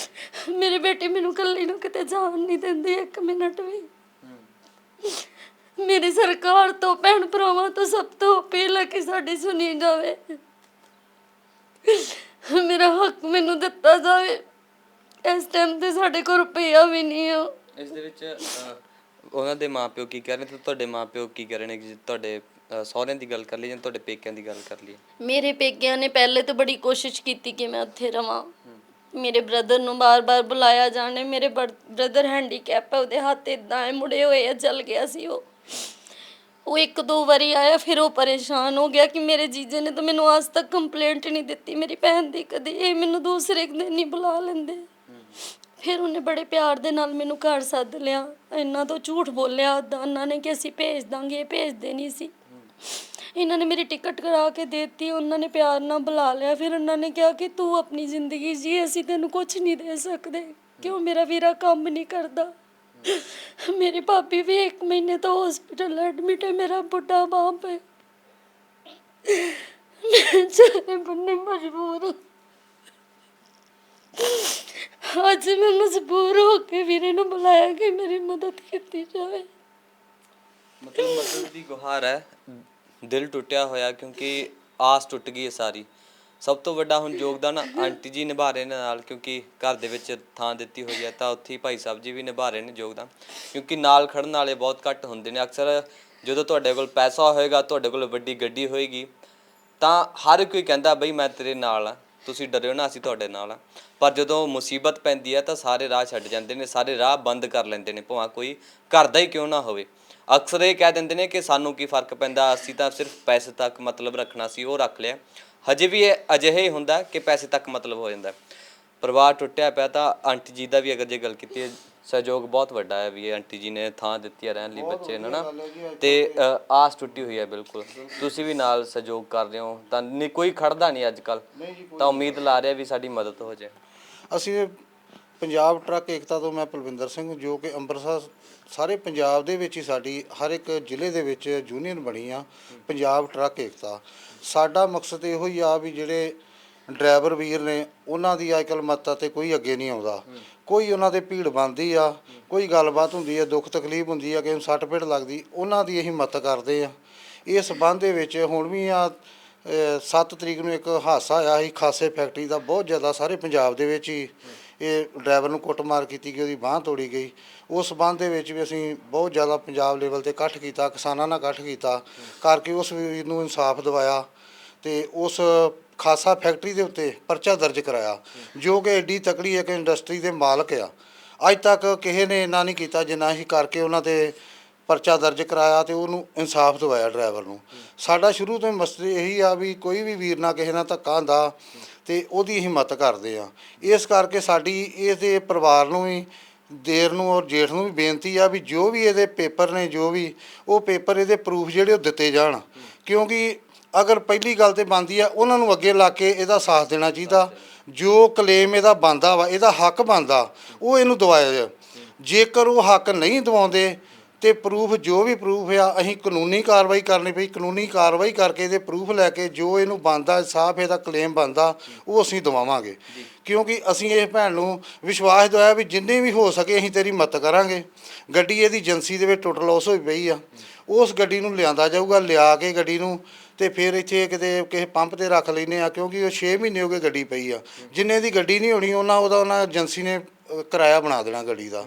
Speaker 6: ਮੇਰੀ ਬੇਟੀ ਮੈਨੂੰ ਇਕੱਲੀ ਨੂੰ ਕਿਤੇ ਜਾਣ ਨਹੀਂ ਦਿੰਦੀ 1 ਮਿੰਟ ਵੀ। ਮੇਰੀ ਸਰਕਾਰ ਤੋਂ, ਭੈਣ ਭਰਾਵਾਂ ਤੋਂ ਸਭ ਤੋਂ ਅਪੀਲ ਹੈ ਕਿ ਸਾਡੀ ਸੁਣੀ ਜਾਵੇ, ਮੇਰਾ ਹੱਕ ਮੈਨੂੰ ਦਿੱਤਾ ਜਾਵੇ। ਇਸ ਟਾਈਮ ਤੇ ਸਾਡੇ ਕੋਲ ਰੁਪਈਆ ਵੀ ਨਹੀਂ ਆ।
Speaker 2: ਇਸ ਦੇ ਵਿੱਚ ਉਹਨਾਂ ਦੇ ਮਾਪਿਓ ਕੀ ਕਹਿ ਰਹੇ ਤੇ ਤੁਹਾਡੇ ਮਾਪਿਓ ਕੀ ਕਹਿ ਰਹੇ ਨੇ? ਕਿ ਤੁਹਾਡੇ ਸਹੁਰਿਆਂ ਦੀ ਗੱਲ ਕਰ ਲਈ ਜਾਂ ਤੁਹਾਡੇ ਪੇਕਿਆਂ ਦੀ ਗੱਲ ਕਰ ਲਈ?
Speaker 6: ਮੇਰੇ ਪੇਕਿਆਂ ਨੇ ਪਹਿਲੇ ਤਾਂ ਬੜੀ ਕੋਸ਼ਿਸ਼ ਕੀਤੀ ਕਿ ਮੈਂ ਉੱਥੇ ਰਵਾਂ। ਮੇਰੇ ਬ੍ਰਦਰ ਨੂੰ ਬਾਰ-ਬਾਰ ਬੁਲਾਇਆ ਜਾਣੇ। ਮੇਰੇ ਬ੍ਰਦਰ ਹੈਂਡੀਕੈਪ ਹੈ, ਉਹਦੇ ਹੱਥ ਇੱਦਾਂ ਹੈ, ਮੁੜੇ ਹੋਏ ਆ, ਜਲ ਗਿਆ ਸੀ ਉਹ 1-2 ਵਾਰੀ ਆਇਆ। ਫਿਰ ਉਹ ਪਰੇਸ਼ਾਨ ਹੋ ਗਿਆ ਕਿ ਮੇਰੇ ਜੀਜੇ ਨੇ ਤਾਂ ਮੈਨੂੰ ਅੱਜ ਤੱਕ ਕੰਪਲੇਂਟ ਨਹੀਂ ਦਿੱਤੀ ਮੇਰੀ ਭੈਣ ਦੀ ਕਦੇ, ਇਹ ਮੈਨੂੰ ਦੂਸਰੇ ਦਿਨ ਹੀ ਬੁਲਾ ਲੈਂਦੇ। ਫਿਰ ਉਹਨੇ ਬੜੇ ਪਿਆਰ ਦੇ ਨਾਲ ਮੈਨੂੰ ਘਰ ਸੱਦ ਲਿਆ। ਇਹਨਾਂ ਤੋਂ ਝੂਠ ਬੋਲਿਆ ਉਹਨਾਂ ਨੇ ਕਿ ਅਸੀਂ ਭੇਜ ਦਾਂਗੇ, ਇਹ ਭੇਜਦੇ ਨਹੀਂ ਸੀ। ਇਹਨਾਂ ਨੇ ਮੇਰੀ ਟਿਕਟ ਕਰਾ ਕੇ ਦੇ ਦਿੱਤੀ, ਉਹਨਾਂ ਨੇ ਪਿਆਰ ਨਾਲ ਬੁਲਾ ਲਿਆ। ਫਿਰ ਉਹਨਾਂ ਨੇ ਕਿਹਾ ਕਿ ਤੂੰ ਆਪਣੀ ਜ਼ਿੰਦਗੀ ਜੀ, ਅਸੀਂ ਤੈਨੂੰ ਕੁਝ ਨਹੀਂ ਦੇ ਸਕਦੇ, ਕਿਉਂ ਮੇਰਾ ਵੀਰਾ ਕੰਮ ਨਹੀਂ ਕਰਦਾ। ਮੇਰੀ ਭਾਬੀ ਵੀ 1 ਮਹੀਨੇ ਤੋਂ ਹਸਪੀਟਲ ਐਡਮਿਟ ਹੈ। ਮੇਰਾ ਬੁੱਢਾ ਬਾਪ ਹੈ। ਮੈਂ ਚਾਰੇ ਬੰਨੇ ਮਜਬੂਰ ਹਾਂ। ਅੱਜ ਮੈਂ ਮਜਬੂਰ ਹੋ ਕੇ ਵੀਰੇ ਨੂੰ ਬੁਲਾਇਆ ਕਿ ਮੇਰੀ ਮਦਦ ਕੀਤੀ ਜਾਵੇ।
Speaker 2: ਮਤਲਬ ਮਦਦ ਦੀ ਗੁਹਾਰ ਹੈ, ਦਿਲ ਟੁੱਟਿਆ ਹੋਇਆ ਕਿਉਂਕਿ ਆਸ ਟੁੱਟ ਗਈ ਹੈ ਸਾਰੀ। ਸਭ ਤੋਂ ਵੱਡਾ ਹੁਣ ਯੋਗਦਾਨ ਆਂਟੀ ਜੀ ਨਿਭਾ ਰਹੇ ਨੇ ਨਾਲ, ਕਿਉਂਕਿ ਘਰ ਦੇ ਵਿੱਚ ਥਾਂ ਦਿੱਤੀ ਹੋਈ ਹੈ ਤਾਂ ਉੱਥੇ ਹੀ ਭਾਈ ਸਾਹਿਬ ਜੀ ਵੀ ਨਿਭਾ ਰਹੇ ਨੇ ਯੋਗਦਾਨ, ਕਿਉਂਕਿ ਨਾਲ ਖੜਨ ਵਾਲੇ ਬਹੁਤ ਘੱਟ ਹੁੰਦੇ ਨੇ। ਅਕਸਰ ਜਦੋਂ ਤੁਹਾਡੇ ਕੋਲ ਪੈਸਾ ਹੋਏਗਾ, ਤੁਹਾਡੇ ਕੋਲ ਵੱਡੀ ਗੱਡੀ ਹੋਏਗੀ, ਤਾਂ ਹਰ ਕੋਈ ਕਹਿੰਦਾ ਬਈ ਮੈਂ ਤੇਰੇ ਨਾਲ ਆ, ਤੁਸੀਂ ਡਰਿਓ ਨਾ, ਅਸੀਂ ਤੁਹਾਡੇ ਨਾਲ ਆ। ਪਰ ਜਦੋਂ ਮੁਸੀਬਤ ਪੈਂਦੀ ਹੈ ਤਾਂ ਸਾਰੇ ਰਾਹ ਛੱਡ ਜਾਂਦੇ ਨੇ, ਸਾਰੇ ਰਾਹ ਬੰਦ ਕਰ ਲੈਂਦੇ ਨੇ, ਭਾਵੇਂ ਕੋਈ ਘਰ ਦਾ ਹੀ ਕਿਉਂ ਨਾ ਹੋਵੇ। ਅਕਸਰ ਇਹ ਕਹਿ ਦਿੰਦੇ ਨੇ ਕਿ ਸਾਨੂੰ ਕੀ ਫਰਕ ਪੈਂਦਾ, ਅਸੀਂ ਤਾਂ ਸਿਰਫ ਪੈਸੇ ਤੱਕ ਮਤਲਬ ਰੱਖਣਾ ਸੀ, ਉਹ ਰੱਖ ਲਿਆ। ਹਜੇ ਵੀ ਇਹ ਅਜਿਹੇ ਹੀ ਹੁੰਦਾ ਕਿ ਪੈਸੇ ਤੱਕ ਮਤਲਬ ਹੋ ਜਾਂਦਾ। ਪਰਿਵਾਰ ਟੁੱਟਿਆ ਪਿਆ ਤਾਂ ਆਂਟੀ ਜੀ ਦਾ ਵੀ ਅਗਰ ਜੇ ਗੱਲ ਕੀਤੀ ਸਹਿਯੋਗ ਬਹੁਤ ਵੱਡਾ ਹੈ ਵੀ ਇਹ ਆਂਟੀ ਜੀ ਨੇ ਥਾਂ ਦਿੱਤੀ ਹੈ ਰਹਿਣ ਲਈ ਬੱਚੇ ਨੂੰ ਨਾ, ਤੇ ਆਸ ਟੁੱਟੀ ਹੋਈ ਹੈ। ਬਿਲਕੁਲ ਤੁਸੀਂ ਵੀ ਨਾਲ ਸਹਿਯੋਗ ਕਰ ਰਹੇ ਹੋ ਤਾਂ ਨਹੀਂ ਕੋਈ ਖੜਦਾ ਨਹੀਂ ਅੱਜ ਕੱਲ੍ਹ, ਤਾਂ ਉਮੀਦ ਲਾ ਰਿਹਾ ਵੀ ਸਾਡੀ ਮਦਦ ਹੋ ਜਾਏ।
Speaker 4: ਅਸੀਂ ਪੰਜਾਬ ਟਰੱਕ ਏਕਤਾ ਤੋਂ ਮੈਂ ਪਲਵਿੰਦਰ ਸਿੰਘ, ਜੋ ਕਿ ਅੰਮ੍ਰਿਤਸਰ ਸਾਰੇ ਪੰਜਾਬ ਦੇ ਵਿੱਚ ਹੀ ਸਾਡੀ ਹਰ ਇੱਕ ਜ਼ਿਲ੍ਹੇ ਦੇ ਵਿੱਚ ਯੂਨੀਅਨ ਬਣੀ ਆ ਪੰਜਾਬ ਟਰੱਕ ਏਕਤਾ। ਸਾਡਾ ਮਕਸਦ ਇਹੋ ਹੀ ਆ ਵੀ ਜਿਹੜੇ ਡਰਾਈਵਰ ਵੀਰ ਨੇ ਉਹਨਾਂ ਦੀ ਅੱਜ ਕੱਲ੍ਹ ਮਦਦ ਤੇ ਕੋਈ ਅੱਗੇ ਨਹੀਂ ਆਉਂਦਾ। ਕੋਈ ਉਹਨਾਂ ਦੇ ਭੀੜ ਬਣਦੀ ਆ, ਕੋਈ ਗੱਲਬਾਤ ਹੁੰਦੀ ਆ, ਦੁੱਖ ਤਕਲੀਫ ਹੁੰਦੀ ਆ, ਕਿਸੇ ਨੂੰ ਸੱਟ ਫੇਟ ਲੱਗਦੀ, ਉਹਨਾਂ ਦੀ ਅਸੀਂ ਮਦਦ ਕਰਦੇ ਆ। ਇਸ ਸੰਬੰਧ ਦੇ ਵਿੱਚ ਹੁਣ ਵੀ 7 ਤਰੀਕ ਨੂੰ ਇੱਕ ਹਾਦਸਾ ਆਇਆ ਸੀ ਖਾਸੇ ਫੈਕਟਰੀ ਦਾ, ਬਹੁਤ ਜ਼ਿਆਦਾ ਸਾਰੇ ਪੰਜਾਬ ਦੇ ਵਿੱਚ ਹੀ ਇਹ ਡਰਾਈਵਰ ਨੂੰ ਕੁੱਟਮਾਰ ਕੀਤੀ ਗਈ, ਉਹਦੀ ਬਾਂਹ ਤੋੜੀ ਗਈ। ਉਸ ਸੰਬੰਧ ਦੇ ਵਿੱਚ ਵੀ ਅਸੀਂ ਬਹੁਤ ਜ਼ਿਆਦਾ ਪੰਜਾਬ ਲੈਵਲ 'ਤੇ ਇਕੱਠ ਕੀਤਾ, ਕਿਸਾਨਾਂ ਨਾਲ ਇਕੱਠ ਕੀਤਾ ਕਰਕੇ ਉਸ ਵੀਰ ਨੂੰ ਇਨਸਾਫ ਦਿਵਾਇਆ ਤੇ ਉਸ ਖਾਸਾ ਫੈਕਟਰੀ ਦੇ ਉੱਤੇ ਪਰਚਾ ਦਰਜ ਕਰਾਇਆ, ਜੋ ਕਿ ਐਡੀ ਤਕੜੀ ਇੱਕ ਇੰਡਸਟਰੀ ਦੇ ਮਾਲਕ ਆ। ਅੱਜ ਤੱਕ ਕਿਸੇ ਨੇ ਇੰਨਾ ਨਹੀਂ ਕੀਤਾ ਜਿੰਨਾ ਅਸੀਂ ਕਰਕੇ ਉਹਨਾਂ 'ਤੇ ਪਰਚਾ ਦਰਜ ਕਰਾਇਆ ਤੇ ਉਹਨੂੰ ਇਨਸਾਫ ਦਿਵਾਇਆ ਡਰਾਈਵਰ ਨੂੰ। ਸਾਡਾ ਸ਼ੁਰੂ ਤੋਂ ਮਕਸਦ ਇਹੀ ਆ ਵੀ ਕੋਈ ਵੀ ਵੀਰ ਨਾਲ ਕਿਸੇ ਨਾਲ ਧੱਕਾ ਹੁੰਦਾ ਤੇ ਉਹਦੀ ਅਸੀਂ ਮਦਦ ਕਰਦੇ ਆ। ਇਸ ਕਰਕੇ ਸਾਡੀ ਇਹਦੇ ਪਰਿਵਾਰ ਨੂੰ ਵੀ, ਦੇਰ ਨੂੰ ਔਰ ਜੇਠ ਨੂੰ ਵੀ ਬੇਨਤੀ ਆ ਵੀ ਜੋ ਵੀ ਇਹਦੇ ਪੇਪਰ ਨੇ, ਜੋ ਵੀ ਉਹ ਪੇਪਰ ਇਹਦੇ ਪ੍ਰੂਫ ਜਿਹੜੇ ਉਹ ਦਿੱਤੇ ਜਾਣ, ਕਿਉਂਕਿ ਅਗਰ ਪਹਿਲੀ ਗੱਲ ਤੇ ਬਣਦੀ ਆ ਉਹਨਾਂ ਨੂੰ ਅੱਗੇ ਲਾ ਕੇ ਇਹਦਾ ਸਾਥ ਦੇਣਾ ਚਾਹੀਦਾ। ਜੋ ਕਲੇਮ ਇਹਦਾ ਬਣਦਾ ਵਾ, ਇਹਦਾ ਹੱਕ ਬਣਦਾ, ਉਹ ਇਹਨੂੰ ਦਵਾਇਆ ਜਾਏ। ਜੇਕਰ ਉਹ ਹੱਕ ਨਹੀਂ ਦਵਾਉਂਦੇ ਤੇ ਪ੍ਰੂਫ, ਜੋ ਵੀ ਪ੍ਰੂਫ ਆ, ਅਸੀਂ ਕਾਨੂੰਨੀ ਕਾਰਵਾਈ ਕਰਨੀ ਪਈ, ਕਾਨੂੰਨੀ ਕਾਰਵਾਈ ਕਰਕੇ ਇਹਦੇ ਪ੍ਰੂਫ ਲੈ ਕੇ ਜੋ ਇਹਨੂੰ ਬਣਦਾ ਇਨਸਾਫ, ਇਹਦਾ ਕਲੇਮ ਬਣਦਾ, ਉਹ ਅਸੀਂ ਦਵਾਵਾਂਗੇ। ਕਿਉਂਕਿ ਅਸੀਂ ਇਹ ਭੈਣ ਨੂੰ ਵਿਸ਼ਵਾਸ ਦਿਵਾਇਆ ਵੀ ਜਿੰਨੇ ਵੀ ਹੋ ਸਕੇ ਅਸੀਂ ਤੇਰੀ ਮਦਦ ਕਰਾਂਗੇ। ਗੱਡੀ ਇਹਦੀ ਏਜੰਸੀ ਦੇ ਵਿੱਚ ਟੁੱਟ ਲੋਸ ਹੋਈ ਪਈ ਆ, ਉਸ ਗੱਡੀ ਨੂੰ ਲਿਆਂਦਾ ਜਾਊਗਾ, ਲਿਆ ਕੇ ਗੱਡੀ ਨੂੰ ਤੇ ਫਿਰ ਇੱਥੇ ਕਿਤੇ ਕਿਸੇ ਪੰਪ ਤੇ ਰੱਖ ਲੈਂਦੇ ਆ, ਕਿਉਂਕਿ ਉਹ 6 ਮਹੀਨੇ ਹੋ ਗਏ ਗੱਡੀ ਪਈ ਆ। ਜਿੰਨੇ ਦੀ ਗੱਡੀ ਨਹੀਂ ਹੋਣੀ ਉਹਨਾਂ ਏਜੰਸੀ ਨੇ ਕਿਰਾਇਆ ਬਣਾ ਦੇਣਾ ਗੱਡੀ ਦਾ।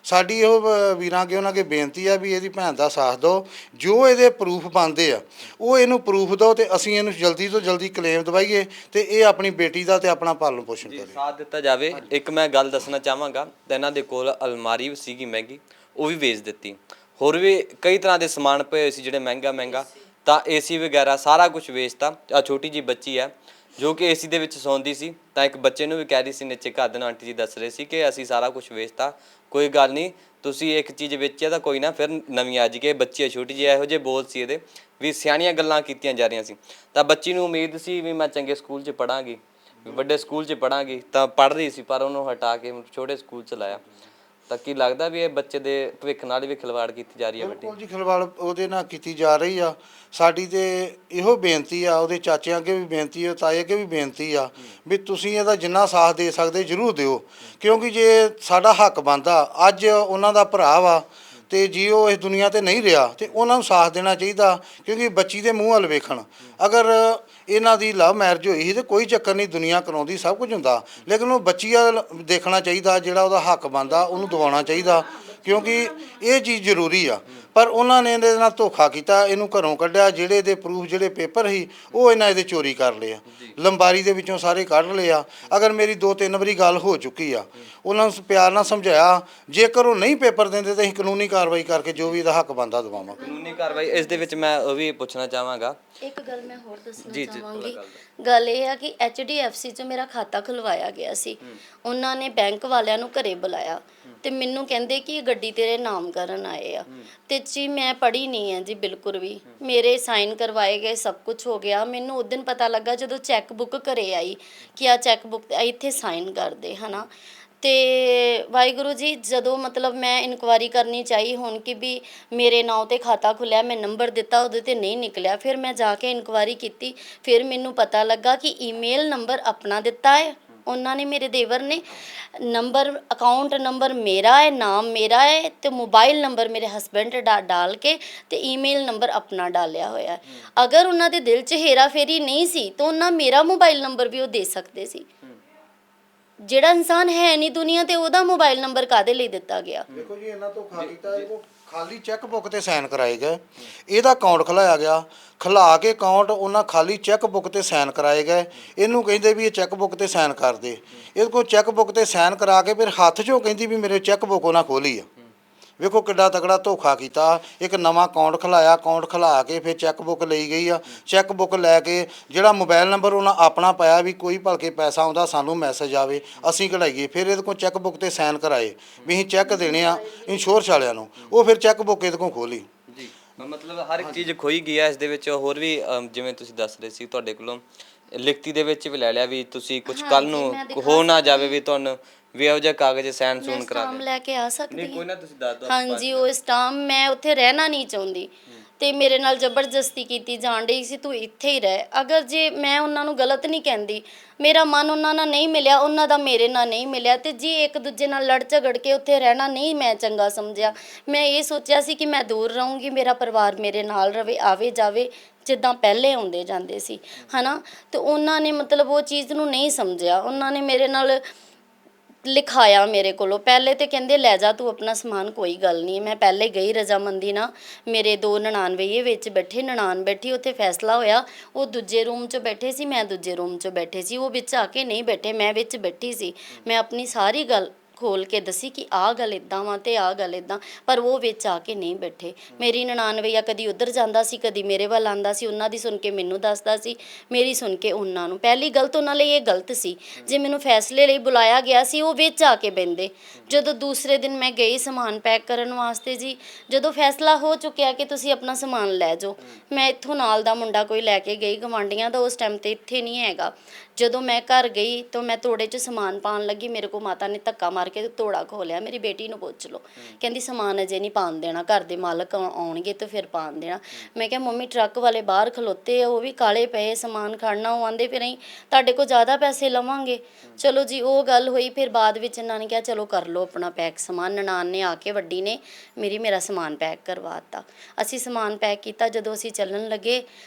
Speaker 4: ਸਾਡੀ ਉਹ ਵੀਰਾਂ ਅੱਗੇ ਉਹਨਾਂ ਅੱਗੇ ਬੇਨਤੀ ਆ ਵੀ ਇਹਦੀ ਭੈਣ ਦਾ ਸਾਥ ਦਿਓ, ਜੋ ਇਹਦੇ ਪ੍ਰੂਫ ਬਣਦੇ ਆ ਉਹ ਇਹਨੂੰ ਪ੍ਰੂਫ ਦਿਓ ਤੇ ਅਸੀਂ ਇਹਨੂੰ ਜਲਦੀ ਤੋਂ ਜਲਦੀ ਕਲੇਮ ਦਵਾਈਏ ਤੇ ਇਹ ਆਪਣੀ ਬੇਟੀ ਦਾ ਤੇ ਆਪਣਾ ਪਾਲਣ ਪੋਸ਼ਣ ਕਰੇ,
Speaker 2: ਸਾਥ ਦਿੱਤਾ ਜਾਵੇ। ਇੱਕ ਮੈਂ ਗੱਲ ਦੱਸਣਾ ਚਾਹਾਂਗਾ, ਤਾਂ ਇਹਨਾਂ ਦੇ ਕੋਲ ਅਲਮਾਰੀ ਵੀ ਸੀਗੀ ਮਹਿੰਗੀ, ਉਹ ਵੀ ਵੇਚ ਦਿੱਤੀ। ਹੋਰ ਵੀ ਕਈ ਤਰ੍ਹਾਂ ਦੇ ਸਮਾਨ ਪਏ ਹੋਏ ਸੀ ਜਿਹੜੇ ਮਹਿੰਗਾ, ਤਾਂ ਏਸੀ ਵਗੈਰਾ ਸਾਰਾ ਕੁਝ ਵੇਚਤਾ। ਆ ਛੋਟੀ ਜੀ ਬੱਚੀ ਹੈ ਜੋ ਕਿ ਏਸੀ ਦੇ ਵਿੱਚ ਸੌਂਦੀ ਸੀ, ਤਾਂ ਇੱਕ ਬੱਚੇ ਨੂੰ ਵੀ ਕਹਿ ਰਹੀ ਸੀ ਨੀਚੇ ਘਰ ਦੇ ਨੂੰ, ਆਂਟੀ ਜੀ ਦੱਸ ਰਹੇ ਸੀ ਕਿ ਅਸੀਂ ਸਾਰਾ ਕੁਝ ਵੇਚਤਾ, ਕੋਈ ਗੱਲ ਨਹੀਂ, ਤੁਸੀਂ ਇੱਕ ਚੀਜ਼ ਵੇਚਿਆ ਤਾਂ ਕੋਈ ਨਾ, ਫਿਰ ਨਵੀਂ ਆ ਜਾਏਗੀ। ਬੱਚੀ ਹੈ ਛੋਟੀ ਜਿਹੀ, ਇਹੋ ਜਿਹੇ ਬੋਲ ਸੀ ਇਹਦੇ ਵੀ ਸਿਆਣੀਆਂ ਗੱਲਾਂ ਕੀਤੀਆਂ ਜਾ ਰਹੀਆਂ ਸੀ। ਤਾਂ ਬੱਚੀ ਨੂੰ ਉਮੀਦ ਸੀ ਵੀ ਮੈਂ ਚੰਗੇ ਸਕੂਲ 'ਚ ਪੜ੍ਹਾਂਗੀ, ਵੱਡੇ ਸਕੂਲ 'ਚ ਪੜ੍ਹਾਂਗੀ, ਤਾਂ ਪੜ੍ਹ ਰਹੀ ਸੀ, ਪਰ ਉਹਨੂੰ ਹਟਾ ਕੇ ਛੋਟੇ ਸਕੂਲ 'ਚ ਲਾਇਆ। ਤਾਂ ਕੀ ਲੱਗਦਾ ਵੀ ਇਹ ਬੱਚੇ ਦੇ ਭਵਿੱਖ ਨਾਲ ਵੀ ਖਿਲਵਾੜ ਕੀਤੀ ਜਾ ਰਹੀ ਹੈ?
Speaker 4: ਬਿਲਕੁਲ ਜੀ, ਖਿਲਵਾੜ ਉਹਦੇ ਨਾਲ ਕੀਤੀ ਜਾ ਰਹੀ ਆ। ਸਾਡੀ ਤੇ ਇਹੋ ਬੇਨਤੀ ਆ, ਉਹਦੇ ਚਾਚਿਆਂ ਅੱਗੇ ਵੀ ਬੇਨਤੀ ਆ, ਤਾਏ ਅੱਗੇ ਵੀ ਬੇਨਤੀ ਆ ਵੀ ਤੁਸੀਂ ਇਹਦਾ ਜਿੰਨਾ ਸਾਥ ਦੇ ਸਕਦੇ ਜ਼ਰੂਰ ਦਿਓ, ਕਿਉਂਕਿ ਜੇ ਸਾਡਾ ਹੱਕ ਬਣਦਾ, ਅੱਜ ਉਹਨਾਂ ਦਾ ਭਰਾ ਵਾ ਤੇ ਜੇ ਉਹ ਇਸ ਦੁਨੀਆ ਤੇ ਨਹੀਂ ਰਿਹਾ ਤੇ ਉਹਨਾਂ ਨੂੰ ਸਾਥ ਦੇਣਾ ਚਾਹੀਦਾ, ਕਿਉਂਕਿ ਬੱਚੀ ਦੇ ਮੂੰਹ ਵੱਲ ਵੇਖਣ। ਅਗਰ ਇਹਨਾਂ ਦੀ ਲਵ ਮੈਰਿਜ ਹੋਈ ਸੀ ਤੇ ਕੋਈ ਚੱਕਰ ਨਹੀਂ, ਦੁਨੀਆ ਕਰਾਉਂਦੀ, ਸਭ ਕੁਝ ਹੁੰਦਾ, ਲੇਕਿਨ ਉਹ ਬੱਚੀ ਵੱਲ ਦੇਖਣਾ ਚਾਹੀਦਾ, ਜਿਹੜਾ ਉਹਦਾ ਹੱਕ ਬਣਦਾ ਉਹਨੂੰ ਦਿਵਾਉਣਾ ਚਾਹੀਦਾ, ਕਿਉਂਕਿ ਇਹ ਚੀਜ਼ ਜ਼ਰੂਰੀ ਆ। ਪਰ ਉਹਨਾਂ ਨੇ ਇਹਦੇ ਨਾਲ ਧੋਖਾ ਕੀਤਾ, ਇਹਨੂੰ ਘਰੋਂ ਕੱਢਿਆ। ਜਿਹੜੇ ਇਹਦੇ ਪ੍ਰੂਫ, ਜਿਹੜੇ ਪੇਪਰ ਸੀ ਉਹ ਇਹਨਾਂ ਇਹਦੇ ਚੋਰੀ ਕਰ ਲਏ ਆ, ਲੰਬਾਰੀ ਦੇ ਵਿੱਚੋਂ ਸਾਰੇ ਕੱਢ ਲਏ ਆ। ਅਗਰ ਮੇਰੀ 2-3 ਵਾਰੀ ਗੱਲ ਹੋ ਚੁੱਕੀ ਆ, ਉਹਨਾਂ ਨੂੰ ਪਿਆਰ ਨਾਲ ਸਮਝਾਇਆ, ਜੇਕਰ ਉਹ ਨਹੀਂ ਪੇਪਰ ਦਿੰਦੇ ਤਾਂ ਅਸੀਂ ਕਾਨੂੰਨੀ ਕਾਰਵਾਈ ਕਰਕੇ ਜੋ ਵੀ ਇਹਦਾ ਹੱਕ ਬਣਦਾ ਦਵਾਵਾਂਗੇ।
Speaker 2: ਕਾਨੂੰਨੀ ਕਾਰਵਾਈ ਇਸ ਦੇ ਵਿੱਚ ਮੈਂ ਉਹ ਵੀ ਪੁੱਛਣਾ ਚਾਹਾਂਗਾ।
Speaker 1: ਇੱਕ ਗੱਲ ਮੈਂ ਹੋਰ ਦੱਸਣਾ
Speaker 2: ਜੀ,
Speaker 1: ਚਾਹਾਂਗੀ। ਗੱਲ ਇਹ ਆ ਕਿ HDFC 'ਚ ਮੇਰਾ ਖਾਤਾ ਖੁਲਵਾਇਆ ਗਿਆ ਸੀ। ਉਹਨਾਂ ਨੇ ਬੈਂਕ ਵਾਲਿਆਂ ਨੂੰ ਘਰੇ ਬੁਲਾਇਆ ਤੇ ਮੈਨੂੰ ਕਹਿੰਦੇ ਕਿ ਇਹ ਗੱਡੀ ਤੇਰੇ ਨਾਮ ਕਰਨ ਆਏ ਆ। ਤੇ ਜੀ ਮੈਂ ਪੜ੍ਹੀ ਨਹੀਂ ਹੈ ਜੀ ਬਿਲਕੁਲ ਵੀ। ਮੇਰੇ ਸਾਈਨ ਕਰਵਾਏ ਗਏ, ਸਭ ਕੁਝ ਹੋ ਗਿਆ। ਮੈਨੂੰ ਉਸ ਦਿਨ ਪਤਾ ਲੱਗਾ ਜਦੋਂ ਚੈੱਕ ਬੁੱਕ ਘਰੇ ਆਈ ਕਿ ਆ ਚੈੱਕ ਬੁੱਕ ਇੱਥੇ ਸਾਈਨ ਕਰਦੇ, ਹੈ ਨਾ। ਤੇ ਵਾਹਿਗੁਰੂ ਜੀ ਜਦੋਂ ਮਤਲਬ ਮੈਂ ਇਨਕੁਆਇਰੀ ਕਰਨੀ ਚਾਹੀ ਹੁਣ ਕਿ ਵੀ ਮੇਰੇ ਨਾਂ ਤੇ ਖਾਤਾ ਖੁੱਲਿਆ, ਮੈਂ ਨੰਬਰ ਦਿੱਤਾ ਉਹਦੇ ਤੇ ਨਹੀਂ ਨਿਕਲਿਆ। ਫਿਰ ਮੈਂ ਜਾ ਕੇ ਇਨਕੁਆਇਰੀ ਕੀਤੀ, ਫਿਰ ਮੈਨੂੰ ਪਤਾ ਲੱਗਾ ਕਿ ਈਮੇਲ ਨੰਬਰ ਆਪਣਾ ਦਿੱਤਾ ਹੈ ਉਹਨਾਂ ਨੇ, ਮੇਰੇ ਦੇਵਰ ਨੇ। ਨੰਬਰ ਅਕਾਊਂਟ ਨੰਬਰ ਮੇਰਾ ਹੈ, ਨਾਮ ਮੇਰਾ ਹੈ, ਤੇ ਮੋਬਾਈਲ ਨੰਬਰ ਮੇਰੇ ਹਸਬੈਂਡ ਦਾ ਡਾਲ ਕੇ ਤੇ ਈਮੇਲ ਨੰਬਰ ਆਪਣਾ ਡਾਲਿਆ ਹੋਇਆ। ਅਗਰ ਉਹਨਾਂ ਦੇ ਦਿਲ 'ਚ ਹੇਰਾ ਫੇਰੀ ਨਹੀਂ ਸੀ ਤਾਂ ਉਹਨਾਂ ਮੇਰਾ ਮੋਬਾਈਲ ਨੰਬਰ ਵੀ ਉਹ ਦੇ ਸਕਦੇ ਸੀ। ਜਿਹੜਾ ਇਨਸਾਨ ਹੈ ਨਹੀਂ ਦੁਨੀਆ ਤੇ ਉਹਦਾ ਮੋਬਾਈਲ ਨੰਬਰ ਕਾਹਦੇ ਲਈ ਦਿੱਤਾ ਗਿਆ?
Speaker 4: ਦੇਖੋ ਜੀ ਇਹਨਾਂ ਤੋਂ ਕੀਤਾ ਇਹਨੂੰ ਖਾਲੀ ਚੈੱਕ ਬੁੱਕ ਤੇ ਸਾਈਨ ਕਰਾਏ ਗਏ, ਇਹਦਾ ਅਕਾਊਂਟ ਖੁਲਾਇਆ ਗਿਆ, ਖੁਲਾ ਕੇ ਅਕਾਊਂਟ ਉਹਨਾਂ ਖਾਲੀ ਚੈੱਕ ਬੁੱਕ ਤੇ ਸਾਈਨ ਕਰਾਏ ਗਏ। ਇਹਨੂੰ ਕਹਿੰਦੇ ਵੀ ਇਹ ਚੈੱਕ ਬੁੱਕ ਤੇ ਸਾਈਨ ਕਰ ਦੇ, ਇਹਦੇ ਕੋਲ ਚੈੱਕ ਬੁੱਕ ਤੇ ਸਾਈਨ ਕਰਾ ਕੇ ਫਿਰ ਹੱਥ 'ਚੋਂ ਕਹਿੰਦੀ ਵੀ ਮੇਰੇ ਚੈੱਕ ਬੁੱਕ ਉਹਨਾਂ ਖੋਲੀ ਆ। ਵੇਖੋ ਕਿੱਡਾ ਤਕੜਾ ਧੋਖਾ ਕੀਤਾ। ਇੱਕ ਨਵਾਂ ਅਕਾਊਂਟ ਖੁਲਾਇਆ, ਅਕਾਊਂਟ ਖੁਲਾ ਕੇ ਫਿਰ ਚੈੱਕ ਬੁੱਕ ਲਈ ਗਈ ਆ। ਚੈੱਕ ਬੁੱਕ ਲੈ ਕੇ ਜਿਹੜਾ ਮੋਬਾਈਲ ਨੰਬਰ ਉਹਨਾਂ ਆਪਣਾ ਪਾਇਆ ਵੀ ਕੋਈ ਭਲਕੇ ਪੈਸਾ ਆਉਂਦਾ ਸਾਨੂੰ ਮੈਸੇਜ ਆਵੇ ਅਸੀਂ ਕਢਾਈਏ। ਫਿਰ ਇਹਦੇ ਕੋਲ ਚੈੱਕ ਬੁੱਕ ਤੇ ਸਾਈਨ ਕਰਾਏ ਵੀ ਅਸੀਂ ਚੈੱਕ ਦੇਣੇ ਆ ਇੰਸ਼ੋਰੈਂਸ ਵਾਲਿਆਂ ਨੂੰ। ਉਹ ਫਿਰ ਚੈੱਕ ਬੁੱਕ ਇਹਦੇ ਕੋਲ ਖੋਲੀ।
Speaker 2: ਜੀ ਮਤਲਬ ਹਰ ਇੱਕ ਚੀਜ਼ ਖੋਈ ਗਈ ਹੈ। ਇਸ ਦੇ ਵਿੱਚ ਹੋਰ ਵੀ ਜਿਵੇਂ ਤੁਸੀਂ ਦੱਸ ਰਹੇ ਸੀ ਤੁਹਾਡੇ ਕੋਲੋਂ ਲਿਖਤੀ ਦੇ ਵਿੱਚ ਵੀ ਲੈ ਲਿਆ ਵੀ ਤੁਸੀਂ ਕੁਝ ਕੱਲ ਨੂੰ ਹੋ ਨਾ ਜਾਵੇ ਵੀ ਤੁਹਾਨੂੰ ਵੀ ਇਹੋ ਜਿਹਾ ਕਾਗਜ਼ ਸਾਈਨ ਸੂਨ ਕਰਾ
Speaker 1: ਸਟਾਮ ਲੈ ਕੇ ਆ ਸਕਦੀ
Speaker 2: ਨਹੀਂ ਕੋਈ ਨਾ ਤੁਸੀਂ ਦੱਸ ਦਿਓ।
Speaker 1: ਹਾਂਜੀ ਉਹ ਸਟਾਮ ਮੈਂ ਉੱਥੇ ਰਹਿਣਾ ਨਹੀਂ ਚਾਹੁੰਦੀ ਤੇ ਮੇਰੇ ਨਾਲ ਜ਼ਬਰਦਸਤੀ ਕੀਤੀ ਜਾਣ ਰਹੀ ਸੀ ਤੂੰ ਇੱਥੇ ਹੀ ਰਹਿ। ਅਗਰ ਜੇ ਮੈਂ ਉਹਨਾਂ ਨੂੰ ਗਲਤ ਨਹੀਂ ਕਹਿੰਦੀ, ਮੇਰਾ ਮਨ ਉਹਨਾਂ ਨਾਲ ਨਹੀਂ ਮਿਲਿਆ, ਉਹਨਾਂ ਦਾ ਮੇਰੇ ਨਾਲ ਨਹੀਂ ਮਿਲਿਆ ਤੇ ਜੀ ਇੱਕ ਦੂਜੇ ਨਾਲ ਲੜ ਝਗੜ ਕੇ ਉੱਥੇ ਰਹਿਣਾ ਨਹੀਂ ਮੈਂ ਚੰਗਾ ਸਮਝਿਆ। ਮੈਂ ਇਹ ਸੋਚਿਆ ਸੀ ਕਿ ਮੈਂ ਦੂਰ ਰਹੂੰਗੀ, ਮੇਰਾ ਪਰਿਵਾਰ ਮੇਰੇ ਨਾਲ ਰਵੇ, ਆਵੇ ਜਾਵੇ ਜਿੱਦਾਂ ਪਹਿਲੇ ਆਉਂਦੇ ਜਾਂਦੇ ਸੀ ਹਨਾ। ਤੇ ਉਹਨਾਂ ਨੇ ਮਤਲਬ ਉਹ ਚੀਜ਼ ਨੂੰ ਨਹੀਂ ਸਮਝਿਆ। ਉਹਨਾਂ ਨੇ ਮੇਰੇ ਨਾਲ ਲਿਖਾਇਆ ਮੇਰੇ ਕੋਲੋਂ ਪਹਿਲੇ ਤੇ ਕਹਿੰਦੇ ਲੈ ਜਾ ਤੂੰ ਆਪਣਾ ਸਮਾਨ, ਕੋਈ ਗੱਲ ਨਹੀਂ। ਮੈਂ ਪਹਿਲੇ ਗਈ ਰਜ਼ਾਮੰਦੀ ਨਾਲ, ਮੇਰੇ 2 99 ਵਿੱਚ ਬੈਠੇ, ਨਨਾਣ ਬੈਠੀ, ਉੱਥੇ ਫੈਸਲਾ ਹੋਇਆ। ਉਹ ਦੂਜੇ ਰੂਮ 'ਚ ਬੈਠੇ ਸੀ, ਮੈਂ ਦੂਜੇ ਰੂਮ 'ਚ ਬੈਠੇ ਸੀ। ਉਹ ਵਿੱਚ ਆ ਕੇ ਨਹੀਂ ਬੈਠੇ, ਮੈਂ ਵਿੱਚ ਬੈਠੀ ਸੀ। ਮੈਂ ਆਪਣੀ ਸਾਰੀ ਗੱਲ ਖੋਲ ਕੇ ਦੱਸੀ ਕਿ ਆਹ ਗੱਲ ਇੱਦਾਂ ਵਾ ਤੇ ਆਹ ਗੱਲ ਇੱਦਾਂ, ਪਰ ਉਹ ਵਿੱਚ ਆ ਕੇ ਨਹੀਂ ਬੈਠੇ। ਮੇਰੀ ਨਨਾਣ ਵਈਆ ਕਦੀ ਉੱਧਰ ਜਾਂਦਾ ਸੀ, ਕਦੀ ਮੇਰੇ ਵੱਲ ਆਉਂਦਾ ਸੀ। ਉਹਨਾਂ ਦੀ ਸੁਣ ਕੇ ਮੈਨੂੰ ਦੱਸਦਾ ਸੀ, ਮੇਰੀ ਸੁਣ ਕੇ ਉਹਨਾਂ ਨੂੰ। ਪਹਿਲੀ ਗਲਤ ਉਹਨਾਂ ਲਈ ਇਹ ਗਲਤ ਸੀ। ਜੇ ਮੈਨੂੰ ਫੈਸਲੇ ਲਈ ਬੁਲਾਇਆ ਗਿਆ ਸੀ ਉਹ ਵਿੱਚ ਆ ਕੇ ਬਹਿੰਦੇ। ਜਦੋਂ ਦੂਸਰੇ ਦਿਨ ਮੈਂ ਗਈ ਸਮਾਨ ਪੈਕ ਕਰਨ ਵਾਸਤੇ ਜੀ, ਜਦੋਂ ਫੈਸਲਾ ਹੋ ਚੁੱਕਿਆ ਕਿ ਤੁਸੀਂ ਆਪਣਾ ਸਮਾਨ ਲੈ ਜਾਓ, ਮੈਂ ਇੱਥੋਂ ਨਾਲ ਦਾ ਮੁੰਡਾ ਕੋਈ ਲੈ ਕੇ ਗਈ ਗਵਾਂਢੀਆਂ ਦਾ, ਉਸ ਟਾਈਮ ਤੇ ਇੱਥੇ ਨਹੀਂ ਹੈਗਾ। ਜਦੋਂ ਮੈਂ ਘਰ ਗਈ ਤਾਂ ਮੈਂ ਤੋੜੇ 'ਚ ਸਮਾਨ ਪਾਉਣ ਲੱਗੀ, ਮੇਰੇ ਕੋਲ ਮਾਤਾ ਨੇ ਧੱਕਾ ਮਾਰ ਕੇ ਤੋੜਾ ਖੋਲਿਆ। ਮੇਰੀ ਬੇਟੀ ਨੂੰ ਪੁੱਛ ਲਓ, ਕਹਿੰਦੀ ਸਮਾਨ ਅਜੇ ਨਹੀਂ ਪਾਉਣ ਦੇਣਾ, ਘਰ ਦੇ ਮਾਲਕ ਆਉਣਗੇ ਤਾਂ ਫਿਰ ਪਾਉਣ ਦੇਣਾ। ਮੈਂ ਕਿਹਾ ਮੰਮੀ ਟਰੱਕ ਵਾਲੇ ਬਾਹਰ ਖਲੋਤੇ ਆ, ਉਹ ਵੀ ਕਾਲੇ ਪਏ, ਸਮਾਨ ਖੜਨਾ। ਉਹ ਆਂਦੇ ਫਿਰ ਅਸੀਂ ਤੁਹਾਡੇ ਕੋਲ ਜ਼ਿਆਦਾ ਪੈਸੇ ਲਵਾਂਗੇ। ਚਲੋ ਜੀ ਉਹ ਗੱਲ ਹੋਈ। ਫਿਰ ਬਾਅਦ ਵਿੱਚ ਇਹਨਾਂ ਨੇ ਕਿਹਾ ਚਲੋ ਕਰ ਲਓ ਆਪਣਾ ਪੈਕ ਸਮਾਨ। ਨਨਾਣ ਨੇ ਆ ਕੇ ਵੱਡੀ ਨੇ ਮੇਰਾ ਸਮਾਨ ਪੈਕ ਕਰਵਾ ਦਿੱਤਾ। ਅਸੀਂ ਸਮਾਨ ਪੈਕ ਕੀਤਾ। ਜਦੋਂ ਅਸੀਂ ਚੱਲਣ ਲੱਗੇ,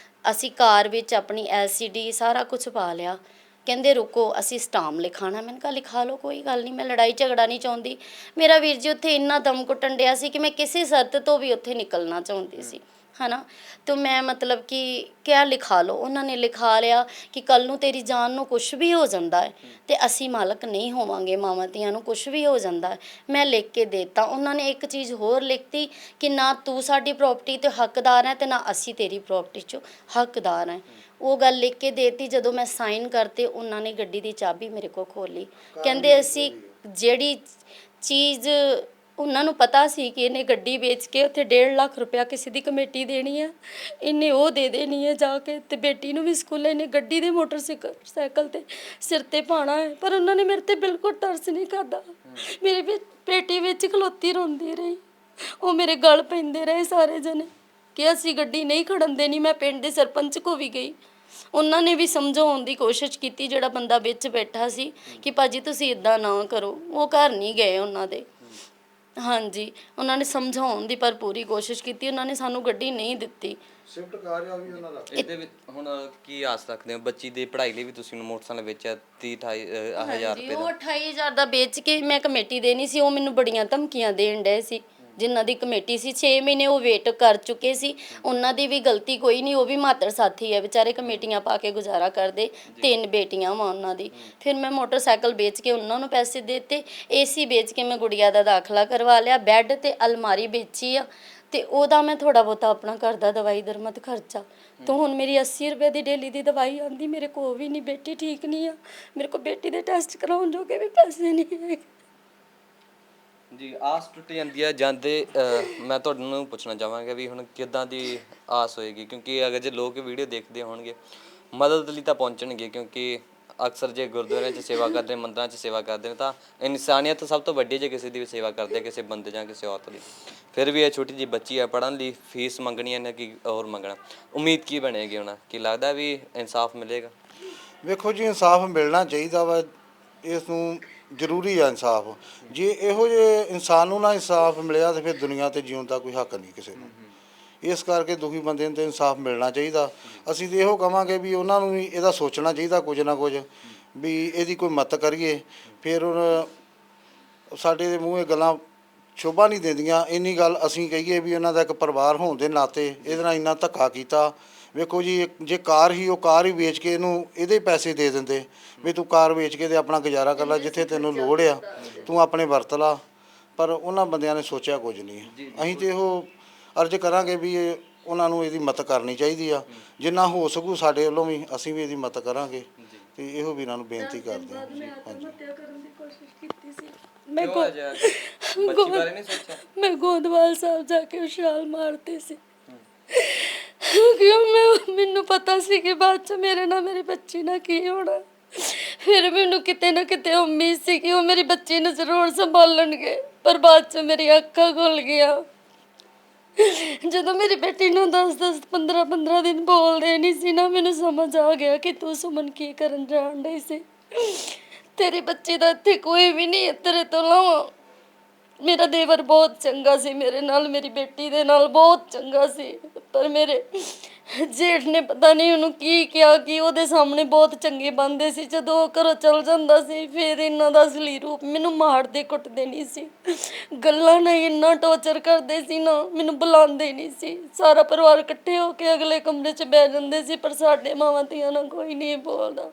Speaker 1: ਅਸੀਂ ਕਾਰ ਵਿੱਚ ਆਪਣੀ LCD ਸਾਰਾ ਕੁਝ ਪਾ ਲਿਆ। ਕਹਿੰਦੇ ਰੁਕੋ ਅਸੀਂ ਸਟਾਮ ਲਿਖਾਉਣਾ। ਮੈਂਨੇ ਕਿਹਾ ਲਿਖਾ ਲਓ, ਕੋਈ ਗੱਲ ਨਹੀਂ, ਮੈਂ ਲੜਾਈ ਝਗੜਾ ਨਹੀਂ ਚਾਹੁੰਦੀ। ਮੇਰਾ ਵੀਰ ਜੀ ਉੱਥੇ ਇੰਨਾ ਦਮ ਘੁੱਟਣ ਡਿਆ ਸੀ ਕਿ ਮੈਂ ਕਿਸੇ ਸ਼ਰਤ ਤੋਂ ਵੀ ਉੱਥੇ ਨਿਕਲਣਾ ਚਾਹੁੰਦੀ ਸੀ ਹਨਾ। ਤਾਂ ਮੈਂ ਮਤਲਬ ਕਿ ਕਿਆ ਲਿਖਾ ਲਓ। ਉਹਨਾਂ ਨੇ ਲਿਖਾ ਲਿਆ ਕਿ ਕੱਲ ਨੂੰ ਤੇਰੀ ਜਾਨ ਨੂੰ ਕੁਝ ਵੀ ਹੋ ਜਾਂਦਾ ਹੈ ਤੇ ਅਸੀਂ ਮਾਲਕ ਨਹੀਂ ਹੋਵਾਂਗੇ, ਮਾਵਾਂ ਧੀਆਂ ਨੂੰ ਕੁਝ ਵੀ ਹੋ ਜਾਂਦਾ ਹੈ। ਮੈਂ ਲਿਖ ਕੇ ਦੇਤਾ। ਉਹਨਾਂ ਨੇ ਇੱਕ ਚੀਜ਼ ਹੋਰ ਲਿਖਤੀ ਕਿ ਨਾ ਤੂੰ ਸਾਡੀ ਪ੍ਰਾਪਰਟੀ ਤੇ ਹੱਕਦਾਰ ਹੈ ਤੇ ਨਾ ਅਸੀਂ ਤੇਰੀ ਪ੍ਰਾਪਰਟੀ 'ਚੋਂ ਹੱਕਦਾਰ ਹੈ। ਉਹ ਗੱਲ ਲਿਖ ਕੇ ਦੇਤੀ। ਜਦੋਂ ਮੈਂ ਸਾਈਨ ਕਰਤੇ, ਉਹਨਾਂ ਨੇ ਗੱਡੀ ਦੀ ਚਾਬੀ ਮੇਰੇ ਕੋਲ ਖੋਲੀ। ਕਹਿੰਦੇ ਅਸੀਂ ਜਿਹੜੀ ਚੀਜ਼ ਉਹਨਾਂ ਨੂੰ ਪਤਾ ਸੀ ਕਿ ਇਹਨੇ ਗੱਡੀ ਵੇਚ ਕੇ ਉੱਥੇ 1.5 ਲੱਖ ਰੁਪਇਆ ਕਿਸੇ ਦੀ ਕਮੇਟੀ ਦੇਣੀ ਹੈ, ਇਹਨੇ ਉਹ ਦੇ ਦੇਣੀ ਹੈ ਜਾ ਕੇ, ਤੇ ਬੇਟੀ ਨੂੰ ਵੀ ਸਕੂਲੇ ਇਹਨੇ ਗੱਡੀ ਦੇ ਮੋਟਰਸਾਈਕਲ ਤੇ ਸਿਰ ਤੇ ਪਾਉਣਾ ਹੈ। ਪਰ ਉਹਨਾਂ ਨੇ ਮੇਰੇ ਤੇ ਬਿਲਕੁਲ ਤਰਸ ਨਹੀਂ ਕਰਦਾ। ਮੇਰੀ ਬੇਟੀ ਵਿੱਚ ਖਲੋਤੀ ਰੋਂਦੀ ਰਹੀ। ਉਹ ਮੇਰੇ ਗਲ ਪੈਂਦੇ ਰਹੇ ਸਾਰੇ ਜਣੇ ਕਿ ਅਸੀਂ ਗੱਡੀ ਨਹੀਂ ਖੜਨ ਦੇਣੀ। ਮੈਂ ਪਿੰਡ ਦੇ ਸਰਪੰਚ ਕੋ ਵੀ ਗਈ, ਉਹਨਾਂ ਨੇ ਵੀ ਸਮਝਾਉਣ ਦੀ ਕੋਸ਼ਿਸ਼ ਕੀਤੀ ਜਿਹੜਾ ਬੰਦਾ ਵਿੱਚ ਬੈਠਾ ਸੀ ਕਿ ਭਾਜੀ ਤੁਸੀਂ ਇਦਾਂ ਨਾ ਕਰੋ। ਉਹ ਘਰ ਨਹੀਂ ਗਏ ਉਹਨਾਂ ਦੇ। ਹਾਂਜੀ ਉਹਨਾਂ ਨੇ ਸਮਝਾਉਣ ਦੀ ਪਰ ਪੂਰੀ ਕੋਸ਼ਿਸ਼ ਕੀਤੀ। ਉਹਨਾਂ ਨੇ ਸਾਨੂੰ ਗੱਡੀ ਨਹੀਂ ਦਿੱਤੀ।
Speaker 4: ਸ਼ਿਫਟ ਕਰ ਰਿਹਾ ਵੀ ਉਹਨਾਂ ਦਾ।
Speaker 2: ਇਹਦੇ ਵਿੱਚ ਹੁਣ ਕੀ ਆਸ ਰੱਖਦੇ ਹੋ? ਬੱਚੀ ਦੀ ਪੜ੍ਹਾਈ ਲਈ ਵੀ ਤੁਸੀਂ ਮੋਟਰਸਾਈਕਲ ਵੇਚਿਆ 30-28 ਰੁਪਏ
Speaker 1: ਉਹ
Speaker 2: ਦਾ।
Speaker 1: 28,000 ਦਾ ਵੇਚ ਕੇ ਮੈਂ ਕਮੇਟੀ ਦੇਣੀ ਸੀ। ਉਹ ਮੈਨੂੰ ਬੜੀਆਂ ਧਮਕੀਆਂ ਦੇਣ ਡਏ ਸੀ। ਜਿਨ੍ਹਾਂ ਦੀ ਕਮੇਟੀ ਸੀ 6 ਮਹੀਨੇ ਉਹ ਵੇਟ ਕਰ ਚੁੱਕੇ ਸੀ। ਉਹਨਾਂ ਦੀ ਵੀ ਗਲਤੀ ਕੋਈ ਨਹੀਂ, ਉਹ ਵੀ ਮਾਤਰ ਸਾਥੀ ਹੈ ਵਿਚਾਰੇ, ਕਮੇਟੀਆਂ ਪਾ ਕੇ ਗੁਜ਼ਾਰਾ ਕਰਦੇ। 3 ਬੇਟੀਆਂ ਵਾ ਉਹਨਾਂ ਦੀ। ਫਿਰ ਮੈਂ ਮੋਟਰਸਾਈਕਲ ਵੇਚ ਕੇ ਉਹਨਾਂ ਨੂੰ ਪੈਸੇ ਦੇ ਦਿੱਤੇ। AC ਵੇਚ ਕੇ ਮੈਂ ਗੁੜੀਆ ਦਾ ਦਾਖਲਾ ਕਰਵਾ ਲਿਆ। ਬੈੱਡ ਤੇ ਅਲਮਾਰੀ ਵੇਚੀ ਆ ਤੇ ਉਹਦਾ ਮੈਂ ਥੋੜਾ ਬਹੁਤਾ ਆਪਣਾ ਘਰ ਦਾ ਦਵਾਈ ਦਰਮਤ ਖਰਚਾ। ਤਾਂ ਹੁਣ ਮੇਰੀ 80 ਰੁਪਏ ਦੀ ਡੇਲੀ ਦੀ ਦਵਾਈ ਆਉਂਦੀ। ਮੇਰੇ ਕੋਲ ਵੀ ਨਹੀਂ, ਬੇਟੀ ਠੀਕ ਨਹੀਂ ਆ। ਮੇਰੇ ਕੋਲ ਬੇਟੀ ਦੇ ਟੈਸਟ ਕਰਾਉਣ ਜੋਗੇ ਵੀ ਪੈਸੇ ਨਹੀਂ ਹੈਗੇ।
Speaker 2: ਜੀ ਆਸ ਟੁੱਟ ਜਾਂਦੀ ਹੈ ਜਾਂਦੇ। ਮੈਂ ਤੁਹਾਨੂੰ ਪੁੱਛਣਾ ਚਾਹਾਂਗਾ ਵੀ ਹੁਣ ਕਿੱਦਾਂ ਦੀ ਆਸ ਹੋਏਗੀ? ਕਿਉਂਕਿ ਅਗਰ ਜੇ ਲੋਕ ਵੀਡੀਓ ਦੇਖਦੇ ਹੋਣਗੇ ਮਦਦ ਲਈ ਤਾਂ ਪਹੁੰਚਣਗੇ, ਕਿਉਂਕਿ ਅਕਸਰ ਜੇ ਗੁਰਦੁਆਰਿਆਂ 'ਚ ਸੇਵਾ ਕਰਦੇ ਨੇ, ਮੰਦਰਾਂ 'ਚ ਸੇਵਾ ਕਰਦੇ ਨੇ, ਤਾਂ ਇਨਸਾਨੀਅਤ ਸਭ ਤੋਂ ਵੱਡੀ ਜੇ ਕਿਸੇ ਦੀ ਵੀ ਸੇਵਾ ਕਰਦੇ ਆ, ਕਿਸੇ ਬੰਦੇ ਜਾਂ ਕਿਸੇ ਔਰਤ ਦੀ। ਫਿਰ ਵੀ ਇਹ ਛੋਟੀ ਜਿਹੀ ਬੱਚੀ ਹੈ, ਪੜ੍ਹਨ ਲਈ ਫੀਸ ਮੰਗਣੀ ਇਹਨੇ, ਕੀ ਹੋਰ ਮੰਗਣਾ। ਉਮੀਦ ਕੀ ਬਣੇਗੀ ਉਹਨਾਂ, ਕੀ ਲੱਗਦਾ ਵੀ ਇਨਸਾਫ ਮਿਲੇਗਾ?
Speaker 4: ਵੇਖੋ ਜੀ, ਇਨਸਾਫ ਮਿਲਣਾ ਚਾਹੀਦਾ ਵਾ, ਇਸ ਨੂੰ ਜ਼ਰੂਰੀ ਆ ਇਨਸਾਫ। ਜੇ ਇਹੋ ਜਿਹੇ ਇਨਸਾਨ ਨੂੰ ਨਾ ਇਨਸਾਫ ਮਿਲਿਆ ਤਾਂ ਫਿਰ ਦੁਨੀਆ ਤੇ ਜਿਉਣ ਦਾ ਕੋਈ ਹੱਕ ਨਹੀਂ ਕਿਸੇ ਨੂੰ। ਇਸ ਕਰਕੇ ਦੁਖੀ ਬੰਦੇ ਨੂੰ ਤਾਂ ਇਨਸਾਫ ਮਿਲਣਾ ਚਾਹੀਦਾ। ਅਸੀਂ ਤਾਂ ਇਹੋ ਕਹਾਂਗੇ ਵੀ ਉਹਨਾਂ ਨੂੰ ਵੀ ਇਹਦਾ ਸੋਚਣਾ ਚਾਹੀਦਾ ਕੁਝ ਨਾ ਕੁਝ, ਵੀ ਇਹਦੀ ਕੋਈ ਮਦਦ ਕਰੀਏ। ਫਿਰ ਸਾਡੇ ਦੇ ਮੂੰਹ ਇਹ ਗੱਲਾਂ ਸ਼ੋਭਾ ਨਹੀਂ ਦਿੰਦੀਆਂ। ਇੰਨੀ ਗੱਲ ਅਸੀਂ ਕਹੀਏ ਵੀ ਉਹਨਾਂ ਦਾ ਇੱਕ ਪਰਿਵਾਰ ਹੋਣ ਦੇ ਨਾਤੇ ਇਹਦੇ ਨਾਲ ਇੰਨਾ ਧੱਕਾ ਕੀਤਾ। ਵੇਖੋ ਜੀ, ਜੇ ਕਾਰ ਹੀ, ਉਹ ਕਾਰ ਹੀ ਵੇਚ ਕੇ ਇਹਨੂੰ ਇਹਦੇ ਪੈਸੇ ਦੇ ਦਿੰਦੇ ਵੀ ਤੂੰ ਕਾਰ ਵੇਚ ਕੇ ਤੇ ਆਪਣਾ ਗੁਜ਼ਾਰਾ ਕਰ ਲੈ, ਜਿੱਥੇ ਤੈਨੂੰ ਲੋੜ ਆ ਤੂੰ ਆਪਣੇ ਵਰਤ ਲਾ। ਪਰ ਉਹਨਾਂ ਬੰਦਿਆਂ ਨੇ ਸੋਚਿਆ ਕੁਝ ਨਹੀਂ। ਅਸੀਂ ਤਾਂ ਇਹੋ ਅਰਜ਼ ਕਰਾਂਗੇ ਵੀ ਉਹਨਾਂ ਨੂੰ ਇਹਦੀ ਮਦਦ ਕਰਨੀ ਚਾਹੀਦੀ ਆ, ਜਿੰਨਾ ਹੋ ਸਕੂ ਸਾਡੇ ਵੱਲੋਂ ਵੀ ਅਸੀਂ ਵੀ ਇਹਦੀ ਮਦਦ ਕਰਾਂਗੇ। ਤੇ ਇਹੋ ਵੀਰਾਂ ਨੂੰ ਬੇਨਤੀ ਕਰਦੇ ਹਾਂ ਜੀ। ਹਾਂਜੀ,
Speaker 6: ਕਰਨ ਦੀ ਕੋਸ਼ਿਸ਼ ਕੀਤੀ ਸੀ।
Speaker 2: ਕਿਉਂ ਅੱਜ ਬੱਚੀ ਬਾਰੇ ਨਹੀਂ ਸੋਚਿਆ?
Speaker 6: ਮੈਂ ਗੋਦਵਾਲ ਸਾਹਿਬ ਜਾ ਕੇ ਛਾਲ ਮਾਰਤੀ ਸੀ, ਕਿਉਂਕਿ ਮੈਨੂੰ ਪਤਾ ਸੀ ਕਿ ਬਾਅਦ ਚ ਮੇਰੇ ਨਾਲ ਮੇਰੀ ਬੱਚੀ ਨਾਲ ਕੀ ਹੋਣਾ। ਫਿਰ ਮੈਨੂੰ ਕਿਤੇ ਨਾ ਕਿਤੇ ਉਮੀਦ ਸੀ ਕਿ ਉਹ ਮੇਰੀ ਬੱਚੀ ਨੂੰ ਜ਼ਰੂਰ ਸੰਭਾਲਣਗੇ, ਪਰ ਬਾਅਦ ਚ ਮੇਰੀ ਅੱਖਾਂ ਖੁੱਲ ਗਈਆਂ। ਜਦੋਂ ਮੇਰੀ ਬੇਟੀ ਨੂੰ 10-10 15-15 ਦਿਨ ਬੋਲਦੇ ਨਹੀਂ ਸੀ ਨਾ, ਮੈਨੂੰ ਸਮਝ ਆ ਗਿਆ ਕਿ ਤੂੰ ਸੁਮਨ ਕੀ ਕਰਨ ਜਾਣ ਡਈ ਸੀ। ਤੇਰੀ ਬੱਚੀ ਦਾ ਇੱਥੇ ਕੋਈ ਵੀ ਨਹੀਂ ਤੇਰੇ ਤੋਂ ਇਲਾਵਾ। ਮੇਰਾ ਦੇਵਰ ਬਹੁਤ ਚੰਗਾ ਸੀ ਮੇਰੇ ਨਾਲ, ਮੇਰੀ ਬੇਟੀ ਦੇ ਨਾਲ ਬਹੁਤ ਚੰਗਾ ਸੀ, ਪਰ ਮੇਰੇ ਜੇਠ ਨੇ ਪਤਾ ਨਹੀਂ ਉਹਨੂੰ ਕੀ ਕਿਹਾ ਕਿ ਉਹਦੇ ਸਾਹਮਣੇ ਬਹੁਤ ਚੰਗੇ ਬਣਦੇ ਸੀ, ਜਦੋਂ ਉਹ ਘਰੋਂ ਚਲ ਜਾਂਦਾ ਸੀ ਫਿਰ ਇਹਨਾਂ ਦਾ ਅਸਲੀ ਰੂਪ। ਮੈਨੂੰ ਮਾਰਦੇ ਕੁੱਟਦੇ ਨਹੀਂ ਸੀ, ਗੱਲਾਂ ਨਾਲ ਇੰਨਾ ਟੌਰਚਰ ਕਰਦੇ ਸੀ ਨਾ, ਮੈਨੂੰ ਬੁਲਾਉਂਦੇ ਨਹੀਂ ਸੀ। ਸਾਰਾ ਪਰਿਵਾਰ ਇਕੱਠੇ ਹੋ ਕੇ ਅਗਲੇ ਕਮਰੇ 'ਚ ਬਹਿ ਜਾਂਦੇ ਸੀ, ਪਰ ਸਾਡੇ ਮਾਵਾਂ ਧੀਆਂ ਨਾਲ ਕੋਈ ਨਹੀਂ ਬੋਲਦਾ।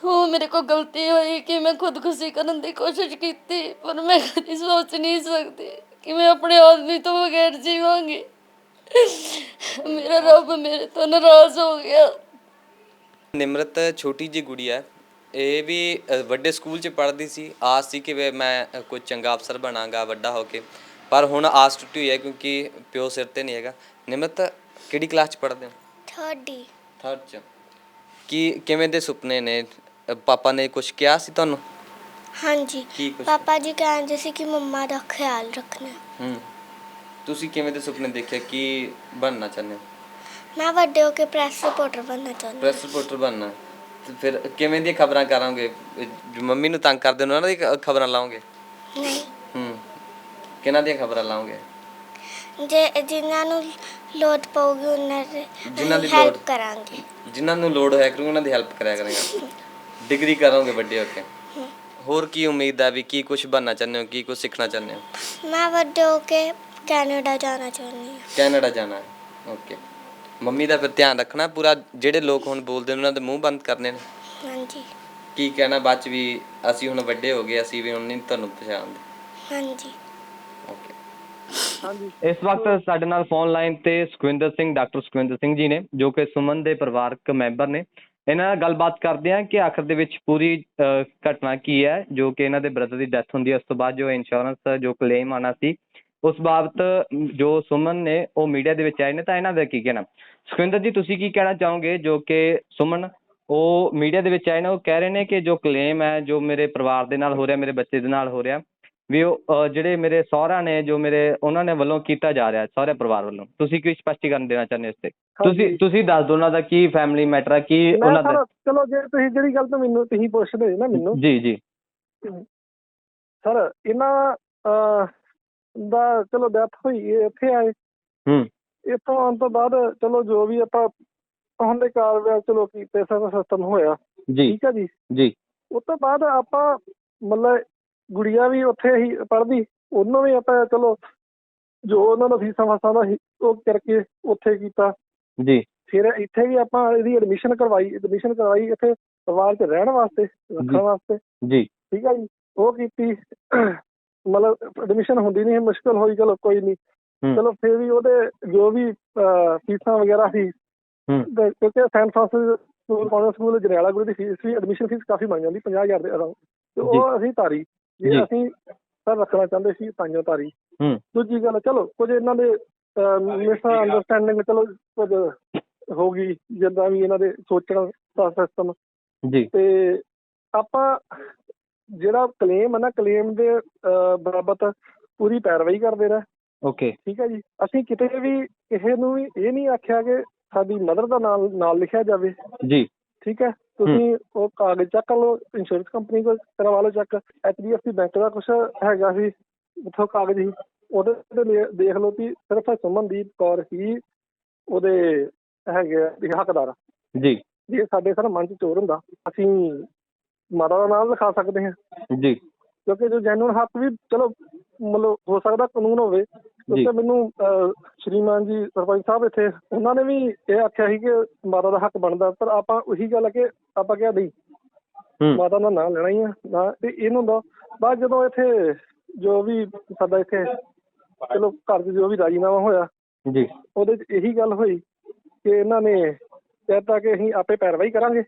Speaker 6: ਉਹ ਮੇਰੇ ਕੋਲ ਗਲਤੀ ਹੋਈ ਕਿ ਮੈਂ ਖੁਦਕੁਸ਼ੀ ਕਰਨ ਦੀ ਕੋਸ਼ਿਸ਼ ਕੀਤੀ, ਪਰ ਮੈਂ ਕਦੀ ਸੋਚ ਨਹੀਂ ਸਕਦੀ ਕਿ ਮੈਂ ਆਪਣੇ ਆਦਮੀ ਤੋਂ ਬਗੈਰ ਜੀਵਾਂਗੀ। ਮੇਰਾ ਰੱਬ ਮੇਰੇ ਤੋਂ ਨਾਰਾਜ਼ ਹੋ ਗਿਆ।
Speaker 2: ਨਿਮਰਤ ਛੋਟੀ ਜਿਹੀ ਗੁੜੀਆ ਹੈ, ਇਹ ਵੀ ਵੱਡੇ ਸਕੂਲ 'ਚ ਪੜ੍ਹਦੀ ਸੀ। ਆਸ ਸੀ ਕਿ ਮੈਂ ਕੋਈ ਚੰਗਾ ਅਫਸਰ ਬਣਾਂਗਾ ਵੱਡਾ ਹੋ ਕੇ, ਪਰ ਹੁਣ ਆਸ ਟੁੱਟੀ ਹੋਈ ਹੈ ਕਿਉਂਕਿ ਪਿਓ ਸਿਰ 'ਤੇ ਨਹੀਂ ਹੈਗਾ। ਨਿਮਰਤ ਕਿਹੜੀ ਕਲਾਸ 'ਚ ਪੜ੍ਹਦੇ ਹੋ? ਥਰਡ 'ਚ। ਕਿਵੇਂ ਦੇ ਸੁਪਨੇ ਨੇ? ਪਾਪਾ ਨੇ ਕੁਝ ਕਿਹਾ ਸੀ ਤੁਹਾਨੂੰ?
Speaker 3: ਹਾਂਜੀ,
Speaker 2: ਕੀ ਕੁਛ?
Speaker 3: ਪਾਪਾ ਜੀ ਕਹਿੰਦੇ ਸੀ ਕਿ ਮੰਮਾ ਦਾ ਖਿਆਲ ਰੱਖਣਾ।
Speaker 2: ਤੁਸੀਂ ਕਿਵੇਂ ਦੇ ਸੁਪਨੇ ਦੇਖੇ? ਕੀ ਬਣਨਾ ਚਾਹੁੰਦੇ ਹੋ?
Speaker 3: ਮੈਂ ਵੱਡੇ ਹੋ ਕੇ ਪ੍ਰੈਸ ਰਿਪੋਰਟਰ ਬਣਨਾ ਚਾਹੁੰਦੀ
Speaker 2: ਪ੍ਰੈਸ ਰਿਪੋਰਟਰ ਬਣਨਾ। ਤੇ ਫਿਰ ਕਿਵੇਂ ਦੀਆਂ ਖਬਰਾਂ ਕਰਾਂਗੇ? ਮੰਮੀ ਨੂੰ ਤੰਗ ਕਰਦੇ ਨੇ ਉਹਨਾਂ ਦੀ ਖਬਰਾਂ ਲਾਓਗੇ?
Speaker 3: ਨਹੀਂ,
Speaker 2: ਕਿਹਨਾਂ ਦੀਆਂ ਖਬਰਾਂ ਲਾਓਗੇ?
Speaker 3: ਜਿਨ੍ਹਾਂ ਨੂੰ ਲੋੜ ਪਊਗੀ ਉਹਨਾਂ ਦੀ
Speaker 2: ਜਿਨ੍ਹਾਂ ਦੀ
Speaker 3: ਹੈਲਪ
Speaker 2: ਲੋੜ-
Speaker 3: ਕਰਾਂਗੇ।
Speaker 2: ਜਿਨ੍ਹਾਂ ਨੂੰ ਲੋੜ ਹੋਇਆ ਕਰੂੰ ਉਹਨਾਂ ਦੀ ਹੈਲਪ ਕਰਿਆ ਕਰੇਗਾ। ਡਿਗਰੀ ਕਰੋਗੇ ਵੱਡੇ ਹੋ ਕੇ। ਹੋਰ ਕੀ ਉਮੀਦ ਹੈ ਵੀ ਕੀ ਕੁਝ ਬਣਨਾ ਚਾਹੁੰਦੇ ਹੋ? ਕੀ ਕੁਝ ਸਿੱਖਣਾ ਚਾਹੁੰਦੇ ਹੋ?
Speaker 3: ਮੈਂ ਵੱਡੇ ਹੋ ਕੇ ਕੈਨੇਡਾ ਜਾਣਾ ਚਾਹੁੰਦੀ ਹਾਂ।
Speaker 2: ਕੈਨੇਡਾ ਜਾਣਾ ਹੈ, ਓਕੇ। ਮੰਮੀ ਦਾ ਫਿਰ ਧਿਆਨ ਰੱਖਣਾ ਪੂਰਾ। ਜਿਹੜੇ ਲੋਕ ਹੁਣ ਬੋਲਦੇ ਨੇ ਉਹਨਾਂ ਦੇ ਮੂੰਹ ਬੰਦ ਕਰਨੇ ਨੇ।
Speaker 3: ਹਾਂਜੀ
Speaker 2: ਕੀ ਕਹਿਣਾ ਬਾਅਦ 'ਚ ਵੀ ਅਸੀਂ ਹੁਣ ਵੱਡੇ ਹੋ ਗਏ, ਅਸੀਂ ਵੀ ਹੁਣ ਨਹੀਂ ਤੁਹਾਨੂੰ ਪਛਾਣਦੇ?
Speaker 3: ਹਾਂਜੀ
Speaker 2: ਓਕੇ।
Speaker 7: ਇਸ ਵਕਤ ਸਾਡੇ ਨਾਲ ਫੋਨ ਲਾਈਨ ਤੇ ਸੁਖਵਿੰਦਰ ਸਿੰਘ, ਡਾਕਟਰ ਸੁਖਵਿੰਦਰ ਸਿੰਘ ਜੀ ਨੇ, ਜੋ ਕਿ ਸੁਮਨ ਦੇ ਪਰਿਵਾਰਕ ਮੈਂਬਰ ਨੇ। ਇਹਨਾਂ ਨਾਲ ਗੱਲਬਾਤ ਕਰਦੇ ਹਾਂ ਕਿ ਆਖਰ ਦੇ ਵਿੱਚ ਪੂਰੀ ਘਟਨਾ ਕੀ ਹੈ, ਜੋ ਕਿ ਇਹਨਾਂ ਦੇ ਬ੍ਰਦਰ ਦੀ ਡੈਥ ਹੁੰਦੀ ਹੈ। ਉਸ ਤੋਂ ਬਾਅਦ ਜੋ ਇੰਸ਼ੋਰੈਂਸ ਜੋ ਕਲੇਮ ਆਉਣਾ ਸੀ, ਉਸ ਬਾਬਤ ਜੋ ਸੁਮਨ ਨੇ ਉਹ ਮੀਡੀਆ ਦੇ ਵਿੱਚ ਆਏ ਨੇ, ਤਾਂ ਇਹਨਾਂ ਦਾ ਕੀ ਕਹਿਣਾ? ਸੁਖਵਿੰਦਰ ਜੀ, ਤੁਸੀਂ ਕੀ ਕਹਿਣਾ ਚਾਹੋਗੇ? ਜੋ ਕਿ ਸੁਮਨ ਉਹ ਮੀਡੀਆ ਦੇ ਵਿੱਚ ਆਏ ਨੇ, ਉਹ ਕਹਿ ਰਹੇ ਨੇ ਕਿ ਜੋ ਕਲੇਮ ਹੈ, ਜੋ ਮੇਰੇ ਪਰਿਵਾਰ ਦੇ ਨਾਲ ਹੋ ਰਿਹਾ, ਮੇਰੇ ਬੱਚੇ ਦੇ ਨਾਲ ਹੋ ਰਿਹਾ, ਵੀ ਉਹ ਜਿਹੜੇ ਮੇਰੇ ਸਹੁਰਾ ਨੇ, ਜੋ ਮੇਰੇ ਉਹਨਾਂ ਨੇ ਵੱਲੋਂ ਕੀਤਾ ਜਾ ਰਿਹਾ, ਸਹੁਰੇ ਪਰਿਵਾਰ ਵੱਲੋਂ। ਤੁਸੀਂ ਕੀ ਸਪਸ਼ਟੀਕਰਨ ਦੇਣਾ ਚਾਹੁੰਦੇ ਹੋ ਇਸ 'ਤੇ? ਤੁਸੀਂ ਦੱਸ ਦਿਓ ਉਹਨਾਂ ਦਾ ਕੀ ਫੈਮਿਲੀ ਮੈਟਰ ਹੈ, ਕੀ ਉਹਨਾਂ ਦਾ।
Speaker 5: ਚਲੋ, ਜੇ ਤੁਸੀਂ ਜਿਹੜੀ ਗੱਲ ਤੋਂ ਮੈਨੂੰ ਤੁਸੀਂ ਪੁੱਛਦੇ ਹੋ ਨਾ ਮੈਨੂੰ,
Speaker 7: ਜੀ
Speaker 5: ਸਰ, ਇਹਨਾਂ ਦਾ ਚਲੋ ਡੈਥ ਹੋਈ, ਇਹ ਇੱਥੇ ਆਏ। ਇੱਥੋਂ ਆਉਣ ਤੋਂ ਬਾਅਦ ਚਲੋ ਜੋ ਵੀ ਆਪਾਂ ਹੁਣ ਦੇ ਕਾਰਵਾਈ ਚਲੋ ਕੀਤੇ, ਸਿਸਟਮ ਹੋਇਆ, ਠੀਕ ਹੈ ਜੀ। ਉਸ ਤੋਂ ਬਾਅਦ ਆਪਾਂ ਮਤਲਬ ਗੁੜੀਆ ਵੀ ਉੱਥੇ ਹੀ ਪੜ੍ਹਦੀ, ਉਹਨੂੰ ਵੀ ਆਪਾਂ ਚਲੋ ਜੋ ਉਹਨਾਂ ਦਾ ਫੀਸਾਂ ਫਾਸਾਂ ਦਾ ਉਹ ਕਰਕੇ ਉੱਥੇ ਕੀਤਾ ਜੀ। ਫਿਰ ਇੱਥੇ ਵੀ ਆਪਾਂ ਇਹਦੀ ਐਡਮਿਸ਼ਨ ਕਰਵਾਈ ਇੱਥੇ ਪਰਿਵਾਰ 'ਚ ਰਹਿਣ ਵਾਸਤੇ, ਰੱਖਣ ਵਾਸਤੇ ਜੀ, ਠੀਕ ਹੈ ਜੀ। ਉਹ ਕੀਤੀ, ਮਤਲਬ ਐਡਮਿਸ਼ਨ ਹੁੰਦੀ ਨਹੀਂ, ਮੁਸ਼ਕਿਲ ਹੋਈ, ਚਲੋ ਕੋਈ ਨਹੀਂ। ਚਲੋ ਫਿਰ ਵੀ ਉਹਦੇ ਜੋ ਵੀ ਫੀਸਾਂ ਵਗੈਰਾ ਸੀ, ਕਿਉਂਕਿ saint Francis school, convent school Jandiala Guru ਦੀ ਫੀਸ ਵੀ, ਐਡਮਿਸ਼ਨ ਫੀਸ ਕਾਫੀ ਬਣ ਜਾਂਦੀ 50,000 ਦੇ ਅਰਾਊਂਡ, ਤੇ ਉਹ ਅਸੀਂ ਤਾਰੀ ਜੇ ਅਸੀਂ ਸਰ ਰੱਖਣਾ ਚਾਹੁੰਦੇ ਸੀ, ਤਾਈਓ ਤਾਰੀ। ਦੂਜੀ ਗੱਲ, ਚਲੋ ਕੁਝ ਇਹਨਾਂ ਦੇ ਮਿਸ ਅੰਡਰਸਟੈਂਡਿੰਗ ਚਲੋ ਕੁਝ ਹੋ ਗਈ, ਜਿੱਦਾਂ ਵੀ ਇਹਨਾਂ ਦੇ ਸੋਚਣ ਸਿਸਟਮ।
Speaker 7: ਜੀ
Speaker 5: ਤੇ ਆਪਾਂ ਜਿਹੜਾ ਕਲੇਮ ਹੈ ਨਾ, ਕਲੇਮ ਦੇ ਬਾਬਤ ਪੂਰੀ ਪੈਰਵਾਈ ਕਰਦੇ ਰਹੇ।
Speaker 7: ਓਕੇ
Speaker 5: ਠੀਕ ਹੈ ਜੀ। ਅਸੀਂ ਕਿਤੇ ਵੀ ਕਿਸੇ ਨੂੰ ਵੀ ਇਹ ਨਹੀਂ ਆਖਿਆ ਕਿ ਸਾਡੀ ਮਦਰ ਦਾ ਨਾਲ ਲਿਖਿਆ ਜਾਵੇ।
Speaker 7: ਜੀ
Speaker 5: ਠੀਕ ਹੈ। ਤੁਸੀਂ ਉਹ ਕਾਗਜ਼ ਚੱਕ ਲਓ, ਇੰਸ਼ੋਰੈਂਸ ਕੰਪਨੀ ਕੋਲ ਕਰਵਾ ਲਓ ਚੈੱਕ। HDFC ਬੈਂਕ ਦਾ ਕੁਛ ਹੈਗਾ ਸੀ, ਉੱਥੋਂ ਕਾਗਜ਼ ਸੀ, ਉਹਦੇ ਤੇ ਦੇਖ ਲਓ ਕਿ ਸਿਰਫ ਸੁਮਨਦੀਪ ਕੌਰ ਹੀ ਉਹਦੇ ਹੈਗੇ ਆ ਹੱਕਦਾਰ।
Speaker 7: ਜੀ
Speaker 5: ਜੇ ਸਾਡੇ ਸਰ ਮਨ 'ਚ ਚੋਰ ਹੁੰਦਾ, ਅਸੀਂ ਮਾਤਾ ਦਾ ਨਾਮ ਲਿਖਾ ਸਕਦੇ ਹਾਂ।
Speaker 7: ਜੀ
Speaker 5: ਕਿਉਂਕਿ ਜੋ ਜੈਨੂਅਨ ਹੱਕ ਵੀ ਚਲੋ ਮਤਲਬ ਹੋ ਸਕਦਾ ਕਾਨੂੰਨ ਹੋਵੇ। ਕਿਉਂਕਿ ਮੈਨੂੰ ਸ਼੍ਰੀਮਾਨ ਜੀ ਸਰਪੰਚ ਸਾਹਿਬ ਇੱਥੇ ਉਹਨਾਂ ਨੇ ਵੀ ਇਹ ਆਖਿਆ ਸੀ ਕਿ ਮਾਤਾ ਦਾ ਹੱਕ ਬਣਦਾ, ਪਰ ਆਪਾਂ ਉਹੀ ਗੱਲ ਕਿ ਆਪਾਂ ਕਿਹਾ ਨਹੀਂ, ਮਾਤਾ ਦਾ ਨਾਂ ਲੈਣਾ ਹੀ ਆ ਨਾ। ਤੇ ਇਹਨੂੰ ਹੁੰਦਾ ਬਾਅਦ ਜਦੋਂ ਇੱਥੇ ਜੋ ਵੀ ਸਾਡਾ ਇੱਥੇ ਚਲੋ ਘਰ 'ਚ ਜੋ ਵੀ ਰਾਜੀਨਾਮਾ ਹੋਇਆ
Speaker 7: ਜੀ
Speaker 5: ਉਹਦੇ 'ਚ ਇਹੀ ਗੱਲ ਹੋਈ ਕਿ ਇਹਨਾਂ ਨੇ ਕਹਿਤਾ ਕਿ ਅਸੀਂ ਆਪੇ ਪੈਰਵਾਈ ਕਰਾਂਗੇ।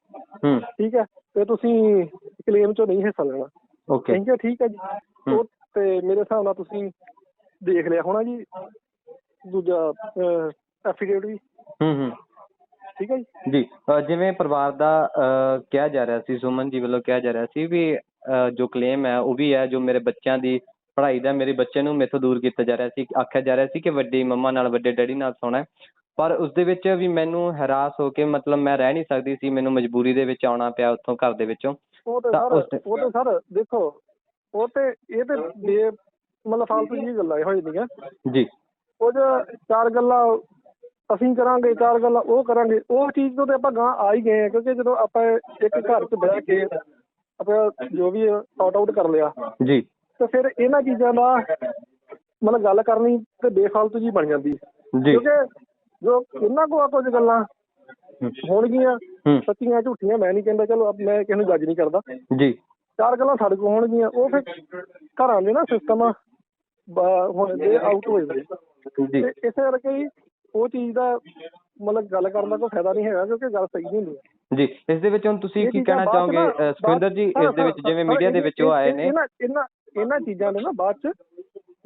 Speaker 5: ਠੀਕ ਹੈ। ਤੇ ਤੁਸੀਂ ਕਲੇਮ 'ਚੋਂ ਨਹੀਂ ਹਿੱਸਾ ਲੈਣਾ।
Speaker 7: ਓਕੇ
Speaker 5: ਠੀਕ ਹੈ। ਠੀਕ ਹੈ ਜੀ। ਉਹ ਤੇ ਮੇਰੇ ਹਿਸਾਬ ਨਾਲ ਤੁਸੀਂ ਦੇਖ ਲਿਆ ਹੋਣਾ ਜੀ ਦੂਜਾ ਐਫੀਡੇਵਿਟ ਵੀ। ਠੀਕ ਹੈ ਜੀ।
Speaker 7: ਜੀ ਜਿਵੇਂ ਪਰਿਵਾਰ ਦਾ ਕਿਹਾ ਜਾ ਰਿਹਾ ਸੀ, ਸੁਮਨ ਜੀ ਵੱਲੋਂ ਕਿਹਾ ਜਾ ਰਿਹਾ ਸੀ ਵੀ ਜੋ ਕਲੇਮ ਹੈ ਉਹ ਵੀ ਹੈ ਜੋ ਮੇਰੇ ਬੱਚਿਆਂ ਦੀ ਪੜ੍ਹਾਈ ਦਾ, ਮੇਰੇ ਬੱਚੇ ਨੂੰ ਮੇਥੋਂ ਦੂਰ ਕੀਤਾ ਜਾ ਰਿਹਾ ਸੀ। ਆਖਿਆ ਜਾ ਰਿਹਾ ਸੀ ਕਿ ਵੱਡੀ ਮੰਮਾ ਨਾਲ, ਵੱਡੇ ਡੈਡੀ ਨਾਲ ਸੌਣਾ, ਪਰ ਉਸਦੇ ਵਿੱਚ ਵੀ ਮੈਨੂੰ ਹੈਰਾਸ ਹੋ ਕੇ ਮਤਲਬ ਮੈਂ ਰਹਿ ਨਹੀਂ ਸਕਦੀ ਸੀ, ਮੈਨੂੰ ਮਜਬੂਰੀ ਦੇ ਵਿੱਚ ਆਉਣਾ ਪਿਆ ਉੱਥੋਂ ਘਰ ਦੇ ਵਿੱਚੋਂ।
Speaker 5: ਉਹ ਤੇ ਸਰ ਦੇਖੋ ਉਹ ਤੇ ਇਹ ਤੇ ਮਤਲਬ ਫਾਲਤੂ ਜੀ ਗੱਲਾਂ ਹੋ ਜਾਂਦੀਆਂ
Speaker 7: ਜੀ।
Speaker 5: ਕੁਝ ਚਾਰ ਗੱਲਾਂ ਅਸੀਂ ਕਰਾਂਗੇ, ਚਾਰ ਗੱਲਾਂ ਉਹ ਕਰਾਂਗੇ, ਉਹ ਚੀਜ਼ ਤੋਂ ਤੇ ਆਪਾਂ ਗਾਂਹ ਆ ਹੀ ਗਏ ਹਾਂ। ਕਿਉਂਕਿ ਜਦੋਂ ਆਪਾਂ ਇੱਕ ਘਰ 'ਚ ਬਹਿ ਕੇ ਆਪਾਂ ਜੋ ਵੀ ਸੌਟ ਆਊਟ ਕਰ ਲਿਆ
Speaker 7: ਜੀ
Speaker 5: ਤੇ ਫਿਰ ਇਹਨਾਂ ਚੀਜ਼ਾਂ ਦਾ ਮਤਲਬ ਗੱਲ ਕਰਨੀ ਤੇ ਬੇਫਾਲਤੂ ਜੀ ਬਣ ਜਾਂਦੀ ਹੈ।
Speaker 7: ਜੀ
Speaker 5: ਕਿਉਂਕਿ ਜੋ ਇਹਨਾਂ ਕੋਲ ਕੁਝ ਗੱਲਾਂ ਹੋਣਗੀਆਂ ਸੱਚੀਆਂ ਝੂਠੀਆਂ, ਮੈਂ ਨਹੀਂ ਕਹਿੰਦਾ, ਚਲੋ ਮੈਂ ਕਿਸੇ ਨੂੰ ਜੱਜ ਨਹੀਂ ਕਰਦਾ।
Speaker 7: ਜੀ
Speaker 5: ਚਾਰ ਗੱਲਾਂ ਸਾਡੇ ਕੋਲ ਹੋਣਗੀਆਂ, ਉਹ ਫਿਰ ਘਰਾਂ ਦੇ ਨਾ ਸਿਸਟਮ ਹੁਣ ਦੇ ਆਊਟ ਹੋ ਜਾਂਦੇ।
Speaker 7: ਜੀ
Speaker 5: ਤੇ ਇਸੇ ਕਰਕੇ ਹੀ ਉਹ ਚੀਜ਼ ਦਾ ਮਤਲਬ ਗੱਲ ਕਰਨ ਦਾ ਕੋਈ ਫਾਇਦਾ ਨਹੀਂ ਹੈਗਾ, ਕਿਉਂਕਿ ਗੱਲ ਸਹੀ ਨਹੀਂ ਹੁੰਦੀ।
Speaker 7: ਜੀ ਇਸ ਦੇ ਵਿੱਚ ਹੁਣ ਤੁਸੀਂ ਕੀ ਕਹਿਣਾ ਚਾਹੋਗੇ ਸੁਖਵਿੰਦਰ ਜੀ, ਇਸ ਦੇ ਵਿੱਚ ਜਿਵੇਂ ਮੀਡੀਆ ਦੇ ਵਿੱਚ ਉਹ ਆਏ ਨੇ
Speaker 5: ਇਹਨਾਂ ਚੀਜ਼ਾਂ ਦੇ ਨਾ ਬਾਅਦ 'ਚ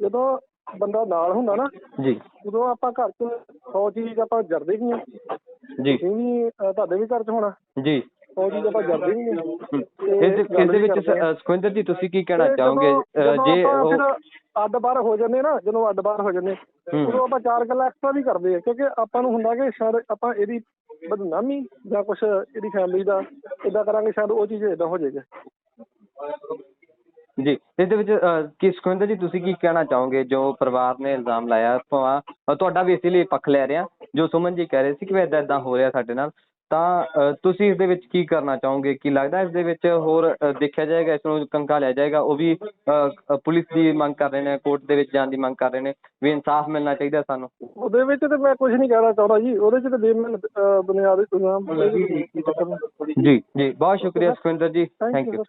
Speaker 5: ਜਦੋਂ ਬੰਦਾ ਨਾਲ ਹੁੰਦਾ ਨਾ
Speaker 7: ਜੀ,
Speaker 5: ਉਦੋਂ ਆਪਾਂ ਘਰ 'ਚ 100 ਚੀਜ਼ ਆਪਾਂ ਜਰਦੇ ਵੀ ਹਾਂ
Speaker 7: ਜੀ
Speaker 5: ਵੀ ਤੁਹਾਡੇ ਵੀ ਘਰ 'ਚ ਹੋਣਾ
Speaker 7: ਜੀ।
Speaker 5: 100 ਚੀਜ਼ ਆਪਾਂ ਜਰਦੇ ਵੀ ਹਾਂ।
Speaker 7: ਇਸ ਦੇ ਵਿੱਚ ਸੁਖਵਿੰਦਰ ਜੀ ਤੁਸੀਂ ਕੀ ਕਹਿਣਾ ਚਾਹੋਗੇ ਜੇ ਉਹ
Speaker 5: ਅੱਡ ਬਾਹਰ ਹੋ ਜਾਂਦੇ ਨਾ, ਜਦੋਂ ਅੱਡ ਬਾਹਰ ਹੋ ਜਾਂਦੇ ਉਦੋਂ ਆਪਾਂ ਚਾਰ ਗੱਲਾਂ ਐਕਸਟਰਾ ਵੀ ਕਰਦੇ ਆ, ਕਿਉਂਕਿ ਆਪਾਂ ਨੂੰ ਹੁੰਦਾ ਕਿ ਸ਼ਾਇਦ ਆਪਾਂ ਇਹਦੀ ਬਦਨਾਮੀ ਜਾਂ ਕੁਛ ਇਹਦੀ ਫੈਮਿਲੀ ਦਾ ਇੱਦਾਂ ਕਰਾਂਗੇ, ਸ਼ਾਇਦ ਉਹ ਚੀਜ਼ ਇੱਦਾਂ ਹੋ ਜਾਏਗਾ।
Speaker 7: ਜੀ ਇਸ ਦੇ ਵਿੱਚ ਕੀ ਸੁਖਵਿੰਦਰ ਜੀ ਤੁਸੀਂ ਕੀ ਕਹਿਣਾ ਚਾਹੋਗੇ ਜੋ ਪਰਿਵਾਰ ਨੇ ਇਲਜ਼ਾਮ ਲਾਇਆ, ਤੁਹਾਡਾ ਵੀ ਇਸੇ ਲਈ ਪੱਖ ਲੈ ਰਿਹਾ, ਜੋ ਸੁਮਨ ਜੀ ਕਹਿ ਰਹੇ ਸੀ ਕਿ ਇੱਦਾਂ ਹੋ ਰਿਹਾ ਸਾਡੇ ਨਾਲ, ਤਾਂ ਤੁਸੀਂ ਇਸ ਦੇ ਵਿੱਚ ਕੀ ਕਰਨਾ ਚਾਹੋਗੇ? ਕੀ ਲੱਗਦਾ ਇਸ ਦੇ ਵਿੱਚ ਹੋਰ ਦੇਖਿਆ ਜਾਏਗਾ, ਇਸ ਨੂੰ ਕੰਕਾ ਲਿਆ ਜਾਏਗਾ? ਉਹ ਵੀ ਪੁਲਿਸ ਦੀ ਮੰਗ ਕਰ ਰਹੇ ਨੇ, ਕੋਰਟ ਦੇ ਵਿੱਚ ਜਾਣ ਦੀ ਮੰਗ ਕਰ ਰਹੇ ਨੇ ਵੀ ਇਨਸਾਫ ਮਿਲਣਾ ਚਾਹੀਦਾ ਸਾਨੂੰ।
Speaker 5: ਉਹਦੇ ਵਿੱਚ ਤੇ ਮੈਂ ਕੁਝ ਨਹੀਂ ਕਹਿਣਾ ਚਾਹੁੰਦਾ ਜੀ, ਉਹਦੇ 'ਚ ਤੇ ਬੁਨਿਆਦੀ
Speaker 7: ਜੀ ਜੀ ਬਹੁਤ ਸ਼ੁਕਰੀਆ ਸੁਖਵਿੰਦਰ ਜੀ, ਥੈਂਕ ਯੂ।